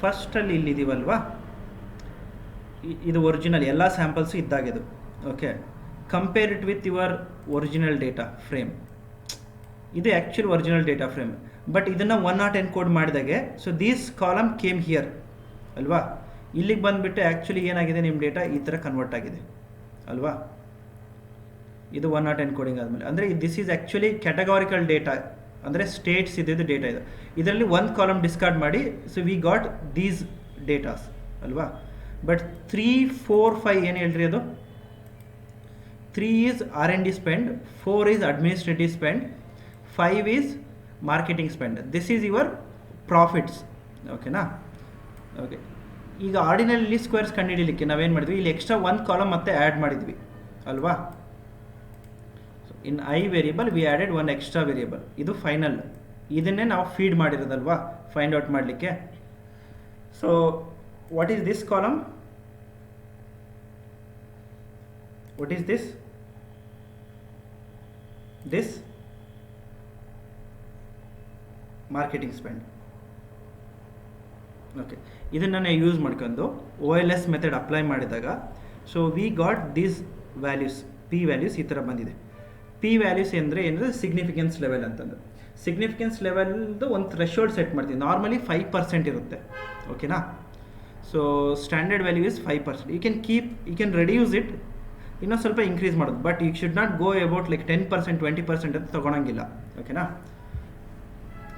ಫಸ್ಟಲ್ಲಿ ಇಲ್ಲಿದ್ದೀವಲ್ವಾ, ಇದು ಒರಿಜಿನಲ್ ಎಲ್ಲ ಸ್ಯಾಂಪಲ್ಸು ಇದ್ದಾಗಿದು. Okay, compare it with your original data frame. ಇದು actually original data frame, but ಇದನ್ನು 1 ಎನ್ಕೋಡ್ ಮಾಡಿದಾಗೆ, so these column came here ಅಲ್ವಾ. ಇಲ್ಲಿಗೆ ಬಂದುಬಿಟ್ಟು ಆ್ಯಕ್ಚುಲಿ ಏನಾಗಿದೆ, ನಿಮ್ಮ ಡೇಟಾ ಈ ಥರ ಕನ್ವರ್ಟ್ ಆಗಿದೆ ಅಲ್ವಾ. ಇದು 1 ಎನ್ಕೋಡಿಂಗ್ ಆದಮೇಲೆ, ಅಂದರೆ this is actually categorical data, ಅಂದರೆ ಸ್ಟೇಟ್ಸ್ ಇದ್ದಿದ್ದು ಡೇಟಾ ಇದು. ಇದರಲ್ಲಿ 1 ಕಾಲಮ್ ಡಿಸ್ಕಾರ್ಡ್ ಮಾಡಿ, so we got these datas ಅಲ್ವಾ. ಬಟ್ 3, 4, 5 ಏನು ಹೇಳ್ರಿ, ಅದು 3 is R&D spend, 4 is administrative spend, 5 is marketing spend. This is your profits. ಓಕೆನಾ? ಓಕೆ, ಈಗ ಆರ್ಡಿನರಿ ಲೀಸ್ಟ್ ಸ್ಕ್ವೇರ್ಸ್ ಕಂಡುಹಿಡಿಯಲಿಕ್ಕೆ ನಾವೇನು ಮಾಡಿದ್ವಿ, ಇಲ್ಲಿ ಎಕ್ಸ್ಟ್ರಾ 1 ಕಾಲಮ್ ಮತ್ತೆ ಆ್ಯಡ್ ಮಾಡಿದ್ವಿ ಅಲ್ವಾ. So in I variable we added 1 extra variable. ಇದು ಫೈನಲ್, ಇದನ್ನೇ ನಾವು ಫೀಡ್ ಮಾಡಿರೋದಲ್ವಾ ಫೈಂಡ್ ಔಟ್ ಮಾಡಲಿಕ್ಕೆ. So what is this column? What is this? This marketing spend. Okay, ಇದನ್ನು ಯೂಸ್ ಮಾಡ್ಕೊಂಡು OLS ಮೆಥಡ್ ಅಪ್ಲೈ ಮಾಡಿದಾಗ, so we got these values, P values ಈ ಥರ ಬಂದಿದೆ. ಪಿ ವ್ಯಾಲ್ಯೂಸ್ ಏನಂದರೆ ಸಿಗ್ನಿಫಿಕೆನ್ಸ್ ಲೆವೆಲ್ ಅಂತಂದು. ಸಿಗ್ನಿಫಿಕೆನ್ಸ್ ಲೆವೆಲ್ದು ಒಂದು ಥ್ರೆಶೋಲ್ಡ್ ಸೆಟ್ ಮಾಡ್ತೀವಿ. ನಾರ್ಮಲಿ 5% ಇರುತ್ತೆ. ಓಕೆನಾ? So standard value is 5%. You can reduce it, ಇನ್ನೂ ಸ್ವಲ್ಪ ಇನ್ಕ್ರೀಸ್ ಮಾಡೋದು, but you should not go about like 10%, 20% ಅಂತ ತೊಗೊಳಂಗಿಲ್ಲ. ಓಕೆನಾ?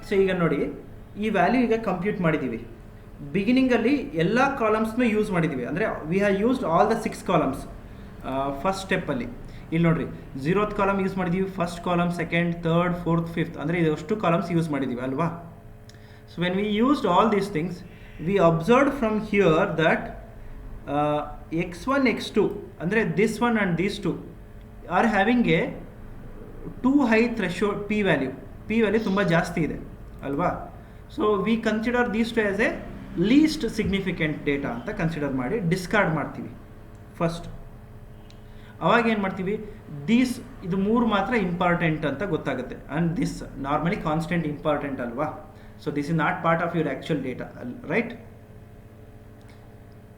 ಸೊ ಈಗ ನೋಡಿ, ಈ ವ್ಯಾಲ್ಯೂ ಈಗ ಕಂಪ್ಯೂಟ್ ಮಾಡಿದ್ದೀವಿ. ಬಿಗಿನಿಂಗಲ್ಲಿ ಎಲ್ಲ ಕಾಲಮ್ಸ್ನೂ ಯೂಸ್ ಮಾಡಿದ್ದೀವಿ, ಅಂದರೆ we have used all the 6 columns first ಸ್ಟೆಪ್ಪಲ್ಲಿ. ಇಲ್ಲಿ ನೋಡಿರಿ, 0th ಕಾಲಮ್ ಯೂಸ್ ಮಾಡಿದ್ದೀವಿ, first column, second, third, fourth, fifth, ಅಂದರೆ ಇದಷ್ಟು ಕಾಲಮ್ಸ್ ಯೂಸ್ ಮಾಡಿದ್ದೀವಿ ಅಲ್ವಾ. So when we used all these things, we observed from here that x1, x2, andre this one and these two are having a too high threshold p value ತುಂಬ ಜಾಸ್ತಿ ಇದೆ ಅಲ್ವಾ. So we consider these two as a least significant data ಅಂತ consider ಮಾಡಿ discard ಮಾಡ್ತೀವಿ ಫಸ್ಟ್. ಅವಾಗ ಏನು ಮಾಡ್ತೀವಿ, ಇದು ಮೂರು ಮಾತ್ರ ಇಂಪಾರ್ಟೆಂಟ್ ಅಂತ ಗೊತ್ತಾಗುತ್ತೆ. And this normally constant important ಅಲ್ವಾ. So this is not part of your actual data, right.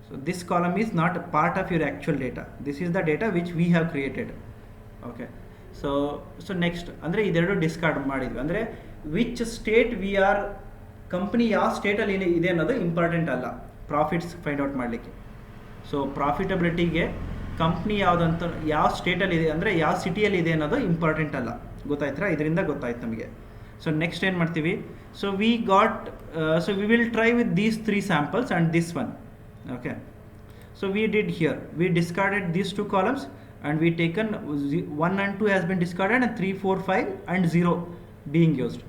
So this column is not part of your actual data, this is the data which we have created. Okay, so next ಅಂದರೆ ಇದೆರಡು discard ಮಾಡಿದ್ವಿ. ಅಂದರೆ which state we are, company ಯಾವ ಸ್ಟೇಟಲ್ಲಿ ಇದೆ ಅನ್ನೋದು important ಅಲ್ಲ profits find out ಮಾಡಲಿಕ್ಕೆ. So ಪ್ರಾಫಿಟಬಿಲಿಟಿಗೆ company ಯಾವುದಂತ ಯಾವ ಸ್ಟೇಟಲ್ಲಿ ಇದೆ ಅಂದರೆ ಯಾವ ಸಿಟಿಯಲ್ಲಿ ಇದೆ ಅನ್ನೋದು ಇಂಪಾರ್ಟೆಂಟ್ ಅಲ್ಲ. ಗೊತ್ತಾಯ್ತಾ? ಇದರಿಂದ ಗೊತ್ತಾಯ್ತು ನಮಗೆ. ಸೊ ನೆಕ್ಸ್ಟ್ ಏನು ಮಾಡ್ತೀವಿ, so we will try with these 3 samples and this one. Okay, so we did here, we discarded these 2 columns and we taken 1 and 2 has been discarded and 3, 4, 5 and 0 being used.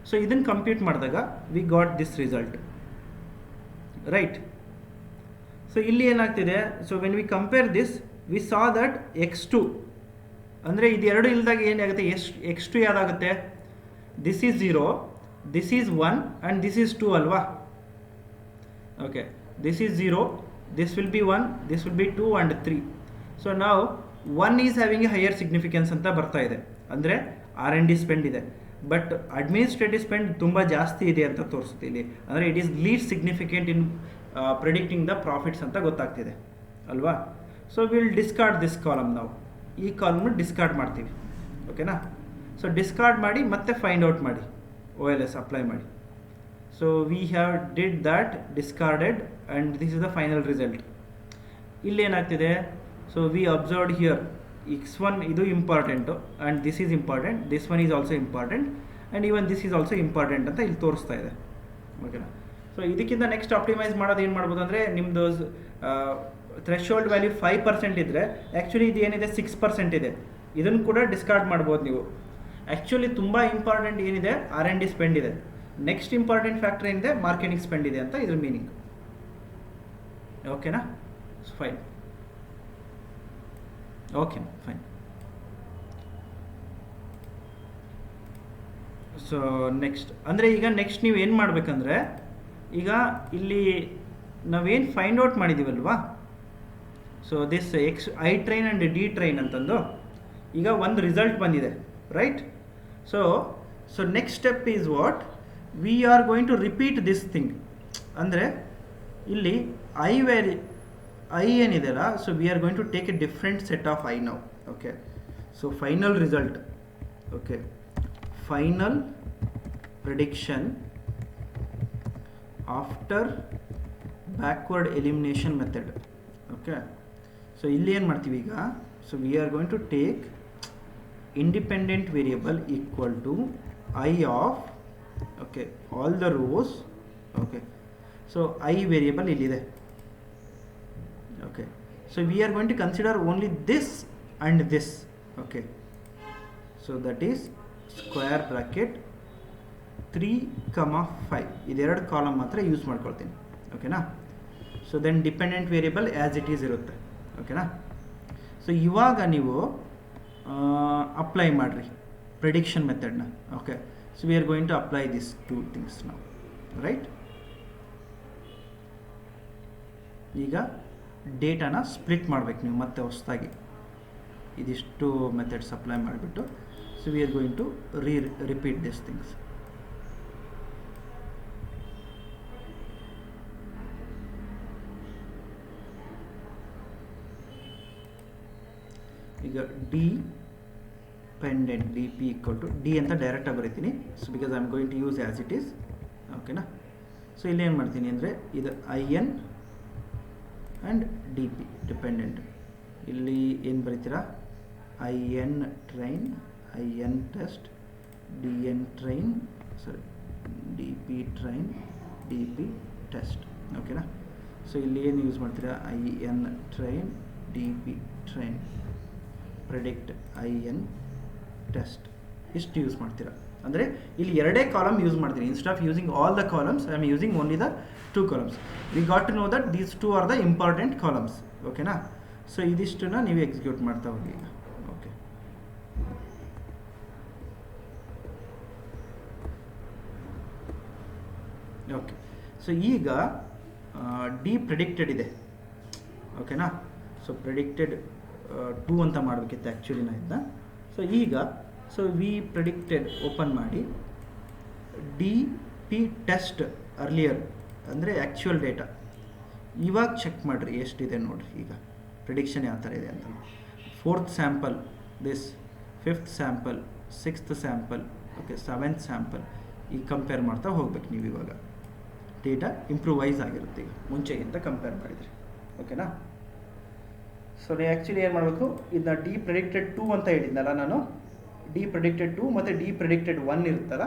So ಇದನ್ನ compute ಮಾಡಿದಾಗ we got this result, right. So ಇಲ್ಲಿ ಏನಾಗ್ತಿದೆ, so when we compare this we saw that x2 ಅಂದರೆ ಇದು ಎರಡು ಇಲ್ದಾಗ ಏನಾಗುತ್ತೆ, x2 ಯಾವ್ದಾಗುತ್ತೆ, this is 0, this is 1 and this is 2 ಅಲ್ವಾ. Okay, this is 0, this will be 1, this will be 2 and 3. So ನಾವು 1 is having a higher significance ಅಂತ ಬರ್ತಾ ಇದೆ, ಅಂದರೆ R&D ಸ್ಪೆಂಡ್ ಇದೆ. ಬಟ್ ಅಡ್ಮಿನಿಸ್ಟ್ರೇಟಿವ್ ಸ್ಪೆಂಡ್ ತುಂಬ ಜಾಸ್ತಿ ಇದೆ ಅಂತ ತೋರಿಸುತ್ತೆ ಇಲ್ಲಿ. ಅಂದರೆ it is least significant in predicting the profits ಅಂತ ಗೊತ್ತಾಗ್ತಿದೆ ಅಲ್ವಾ. So will discard this column, ನಾವು ಈ ಕಾಲಮ್ನ ಡಿಸ್ಕಾರ್ಡ್ ಮಾಡ್ತೀವಿ. ಓಕೆನಾ. ಸೊ ಡಿಸ್ಕಾರ್ಡ್ ಮಾಡಿ ಮತ್ತೆ ಫೈಂಡ್ ಔಟ್ ಮಾಡಿ, OLS ಅಪ್ಲೈ ಮಾಡಿ. So we have did that, discarded and this is the final result. ಇಲ್ಲೇನಾಗ್ತಿದೆ, so we observed here x1 ಇದು important and this is important, this one is also important and even this is also important ಅಂತ ಇಲ್ಲಿ ತೋರಿಸ್ತಾ ಇದೆ. ಓಕೆನಾ. So ಇದಕ್ಕಿಂತ next optimise ಮಾಡೋದು ಏನು ಮಾಡ್ಬೋದು ಅಂದರೆ, ನಿಮ್ಮದು ಥ್ರೆಶೋಲ್ಡ್ ವ್ಯಾಲ್ಯೂ 5% ಇದ್ದರೆ ಆ್ಯಕ್ಚುಲಿ ಇದು ಏನಿದೆ 6% ಇದೆ, ಇದನ್ನು ಕೂಡ ಡಿಸ್ಕಾರ್ಡ್ ಮಾಡ್ಬೋದು ನೀವು. ಆ್ಯಕ್ಚುಲಿ ತುಂಬ ಇಂಪಾರ್ಟೆಂಟ್ ಏನಿದೆ, R&D ಸ್ಪೆಂಡ್ ಇದೆ. ನೆಕ್ಸ್ಟ್ ಇಂಪಾರ್ಟೆಂಟ್ ಫ್ಯಾಕ್ಟರ್ ಏನಿದೆ, ಮಾರ್ಕೆಟಿಂಗ್ ಸ್ಪೆಂಡ್ ಇದೆ ಅಂತ ಇದ್ರ ಮೀನಿಂಗ್. ಓಕೆನಾ. Fine. Okay, fine. So next ಅಂದರೆ ಈಗ ನೆಕ್ಸ್ಟ್ ನೀವು ಏನು ಮಾಡಬೇಕಂದ್ರೆ, ಈಗ ಇಲ್ಲಿ ನಾವೇನು ಫೈಂಡ್ ಔಟ್ ಮಾಡಿದ್ದೀವಲ್ವಾ, so this I train and D train ಅಂತಂದು ಈಗ ಒಂದು ರಿಸಲ್ಟ್ ಬಂದಿದೆ, right. So next step is what, we are going to repeat this thing. ಅಂದರೆ ಇಲ್ಲಿ I ಏನಿದೆಲ್ಲ, so we are going to take a different set of I now. Okay, so final result, okay, final prediction after backward elimination method. Okay, so ಇಲ್ಲಿ ಏನು ಮಾಡ್ತೀವಿ ಈಗ, so we are going to take independent variable equal to I of, okay, all the rows. Okay, so I variable ಇಲ್ಲಿದೆ. Okay, so we are going to consider only this and this. Okay, so that is square bracket 3, 5 ಇದೆರಡು column ಮಾತ್ರ use ಮಾಡ್ಕೊಳ್ತೀನಿ. ಓಕೆನಾ. So then dependent variable as it is ಇರುತ್ತೆ. ಓಕೆನಾ. So ಇವಾಗ ನೀವು apply ಮಾಡಿರಿ ಪ್ರಿಡಿಕ್ಷನ್ ಮೆಥಡ್ನ. Okay, so we are going to apply this 2 things ನಾವು, ರೈಟ್. ಈಗ ಡೇಟಾನ ಸ್ಪ್ಲಿಟ್ ಮಾಡಬೇಕು ನೀವು ಮತ್ತೆ ಹೊಸದಾಗಿ ಇದಿಷ್ಟು ಮೆಥಡ್ಸ್ ಅಪ್ಲೈ ಮಾಡಿಬಿಟ್ಟು. So we are going to repeat this things. ಈಗ dependent DP equal to D ಅಂತ ಡೈರೆಕ್ಟಾಗಿ ಬರೀತೀನಿ. So because I am going to use as it is. ಓಕೆನಾ. ಸೊ ಇಲ್ಲಿ ಏನು ಮಾಡ್ತೀನಿ ಅಂದರೆ, ಇದು IN ಆ್ಯಂಡ್ DP ಡಿಪೆಂಡೆಂಟ್. ಇಲ್ಲಿ ಏನು ಬರೀತೀರಾ, IN train, IN test, DN train, sorry DP train, DP test. ಓಕೆನಾ. ಸೊ ಇಲ್ಲಿ ಏನು ಯೂಸ್ ಮಾಡ್ತೀರಾ, IN train, DP train, predict IN test, ಇಷ್ಟು ಯೂಸ್ ಮಾಡ್ತೀರಾ. ಅಂದರೆ ಇಲ್ಲಿ ಎರಡೇ ಕಾಲಮ್ ಯೂಸ್ ಮಾಡ್ತೀನಿ. Instead of using all the columns I am using only the 2 columns. We got to know that these 2 are the important columns. ಓಕೆನಾ? So ಇದಿಷ್ಟನ್ನ ನೀವು execute ಮಾಡ್ತಾ ಹೋಗಿ ಈಗ. Okay, okay. ಸೊ ಈಗ ಡಿ ಪ್ರೆಡಿಕ್ಟೆಡ್ ಇದೆ. ಓಕೆನಾ? ಸೊ ಪ್ರೆಡಿಕ್ಟೆಡ್ 2 ಅಂತ ಮಾಡಬೇಕಿತ್ತು ಆ್ಯಕ್ಚುಲಿ ನಾ ಇದನ್ನ. ಸೊ ಈಗ ವಿ ಪ್ರೆಡಿಕ್ಟೆಡ್ ಓಪನ್ ಮಾಡಿ ಡಿ ಪಿ ಟೆಸ್ಟ್ ಅರ್ಲಿಯರ್ ಅಂದರೆ ಆ್ಯಕ್ಚುಯಲ್ ಡೇಟಾ ಇವಾಗ ಚೆಕ್ ಮಾಡಿರಿ ಎಷ್ಟಿದೆ ನೋಡಿರಿ. ಈಗ ಪ್ರಿಡಿಕ್ಷನ್ ಯಾವ ಥರ ಇದೆ ಅಂತ. 4th sample this, 5th sample, 6th sample, okay, 7th sample. ಈಗ ಕಂಪೇರ್ ಮಾಡ್ತಾ ಹೋಗ್ಬೇಕು ನೀವು. ಇವಾಗ ಡೇಟಾ ಇಂಪ್ರೂವೈಸ್ ಆಗಿರುತ್ತೆ ಈಗ ಮುಂಚೆಗಿಂತ ಕಂಪೇರ್ ಮಾಡಿದರೆ. ಓಕೆನಾ? ಸೊ ನೀವು ಆ್ಯಕ್ಚುಲಿ ಏನು ಮಾಡಬೇಕು, ಇದನ್ನ ಡಿ ಪ್ರೆಡಿಕ್ಟೆಡ್ 2 ಅಂತ ಹೇಳಿದ್ನಲ್ಲ ನಾನು. ಡಿ ಪ್ರೆಡಿಕ್ಟೆಡ್ 2 ಮತ್ತು ಡಿ ಪ್ರೆಡಿಕ್ಟೆಡ್ 1 ಇರುತ್ತಲ್ಲ,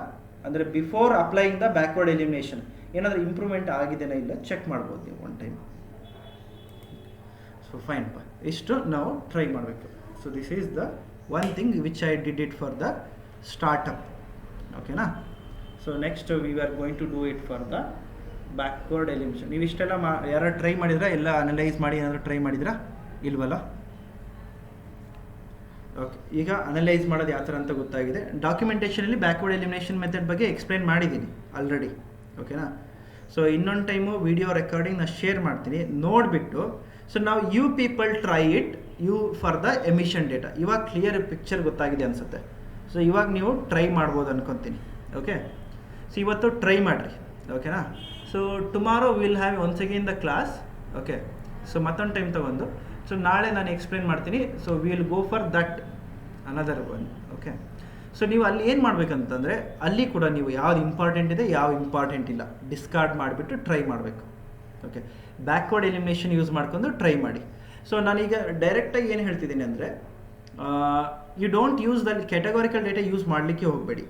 ಅಂದರೆ before applying the backward elimination ಏನಾದರೂ ಇಂಪ್ರೂವ್ಮೆಂಟ್ ಆಗಿದೆನಾ ಇಲ್ಲ ಚೆಕ್ ಮಾಡ್ಬೋದು ನೀವು ಒನ್ ಟೈಮ್. ಸೊ ಫೈನ್ಪ, ಇಷ್ಟು ನಾವು ಟ್ರೈ ಮಾಡಬೇಕು. So this is the one thing which I did it for the startup. ಓಕೆನಾ? So next we are going to do it for the backward elimination. ನೀವು ಇಷ್ಟೆಲ್ಲ ಯಾರು ಟ್ರೈ ಮಾಡಿದ್ರಾ? ಎಲ್ಲ ಅನಲೈಸ್ ಮಾಡಿ ಏನಾದರೂ ಟ್ರೈ ಮಾಡಿದ್ರಾ? ಇಲ್ವಲ್ಲ? ಓಕೆ, ಈಗ ಅನಲೈಸ್ ಮಾಡೋದು ಯಾವ ಥರ ಅಂತ ಗೊತ್ತಾಗಿದೆ. ಡಾಕ್ಯುಮೆಂಟೇಷನಲ್ಲಿ ಬ್ಯಾಕ್ವರ್ಡ್ ಎಲಿಮಿನೇಷನ್ ಮೆಥಡ್ ಬಗ್ಗೆ ಎಕ್ಸ್ಪ್ಲೈನ್ ಮಾಡಿದ್ದೀನಿ ಆಲ್ರೆಡಿ. ಓಕೆನಾ? ಸೊ ಇನ್ನೊಂದು ಟೈಮು ವಿಡಿಯೋ ರೆಕಾರ್ಡಿಂಗ್ ನಾನು ಶೇರ್ ಮಾಡ್ತೀನಿ, ನೋಡಿಬಿಟ್ಟು. ಸೊ ನಾವು you people try it you for the emission data. ಇವಾಗ ಕ್ಲಿಯರ್ ಪಿಕ್ಚರ್ ಗೊತ್ತಾಗಿದೆ ಅನಿಸುತ್ತೆ. ಸೊ ಇವಾಗ ನೀವು ಟ್ರೈ ಮಾಡ್ಬೋದು ಅನ್ಕೊತೀನಿ. ಓಕೆ, ಸೊ ಇವತ್ತು ಟ್ರೈ ಮಾಡಿರಿ. ಓಕೆನಾ? So tomorrow will have once again the class. Okay, so ಮತ್ತೊಂದು ಟೈಮ್ ತೊಗೊಂಡು ಸೊ ನಾಳೆ ನಾನು ಎಕ್ಸ್ಪ್ಲೇನ್ ಮಾಡ್ತೀನಿ. So will go for that another one. Okay, so ನೀವು ಅಲ್ಲಿ ಏನು ಮಾಡಬೇಕಂತಂದರೆ ಅಲ್ಲಿ ಕೂಡ ನೀವು ಯಾವ್ದು ಇಂಪಾರ್ಟೆಂಟ್ ಇದೆ ಯಾವ ಇಂಪಾರ್ಟೆಂಟ್ ಇಲ್ಲ ಡಿಸ್ಕಾರ್ಡ್ ಮಾಡಿಬಿಟ್ಟು ಟ್ರೈ ಮಾಡಬೇಕು. ಓಕೆ, ಬ್ಯಾಕ್ವರ್ಡ್ ಎಲಿಮಿನೇಷನ್ ಯೂಸ್ ಮಾಡ್ಕೊಂಡು ಟ್ರೈ ಮಾಡಿ. ಸೊ ನಾನೀಗ ಡೈರೆಕ್ಟಾಗಿ ಏನು ಹೇಳ್ತಿದ್ದೀನಿ ಅಂದರೆ you don't use the categorical data use ಮಾಡಲಿಕ್ಕೆ ಹೋಗಬೇಡಿ.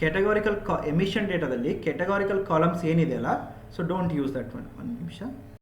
ಕ್ಯಾಟಗಾರಿಕಲ್ ಎಮಿಷನ್ ಡೇಟಾದಲ್ಲಿ ಕ್ಯಾಟಗಾರಿಕಲ್ ಕಾಲಮ್ಸ್ ಏನಿದೆಯಲ್ಲ, so don't use that one. ಒಂದು ನಿಮಿಷ.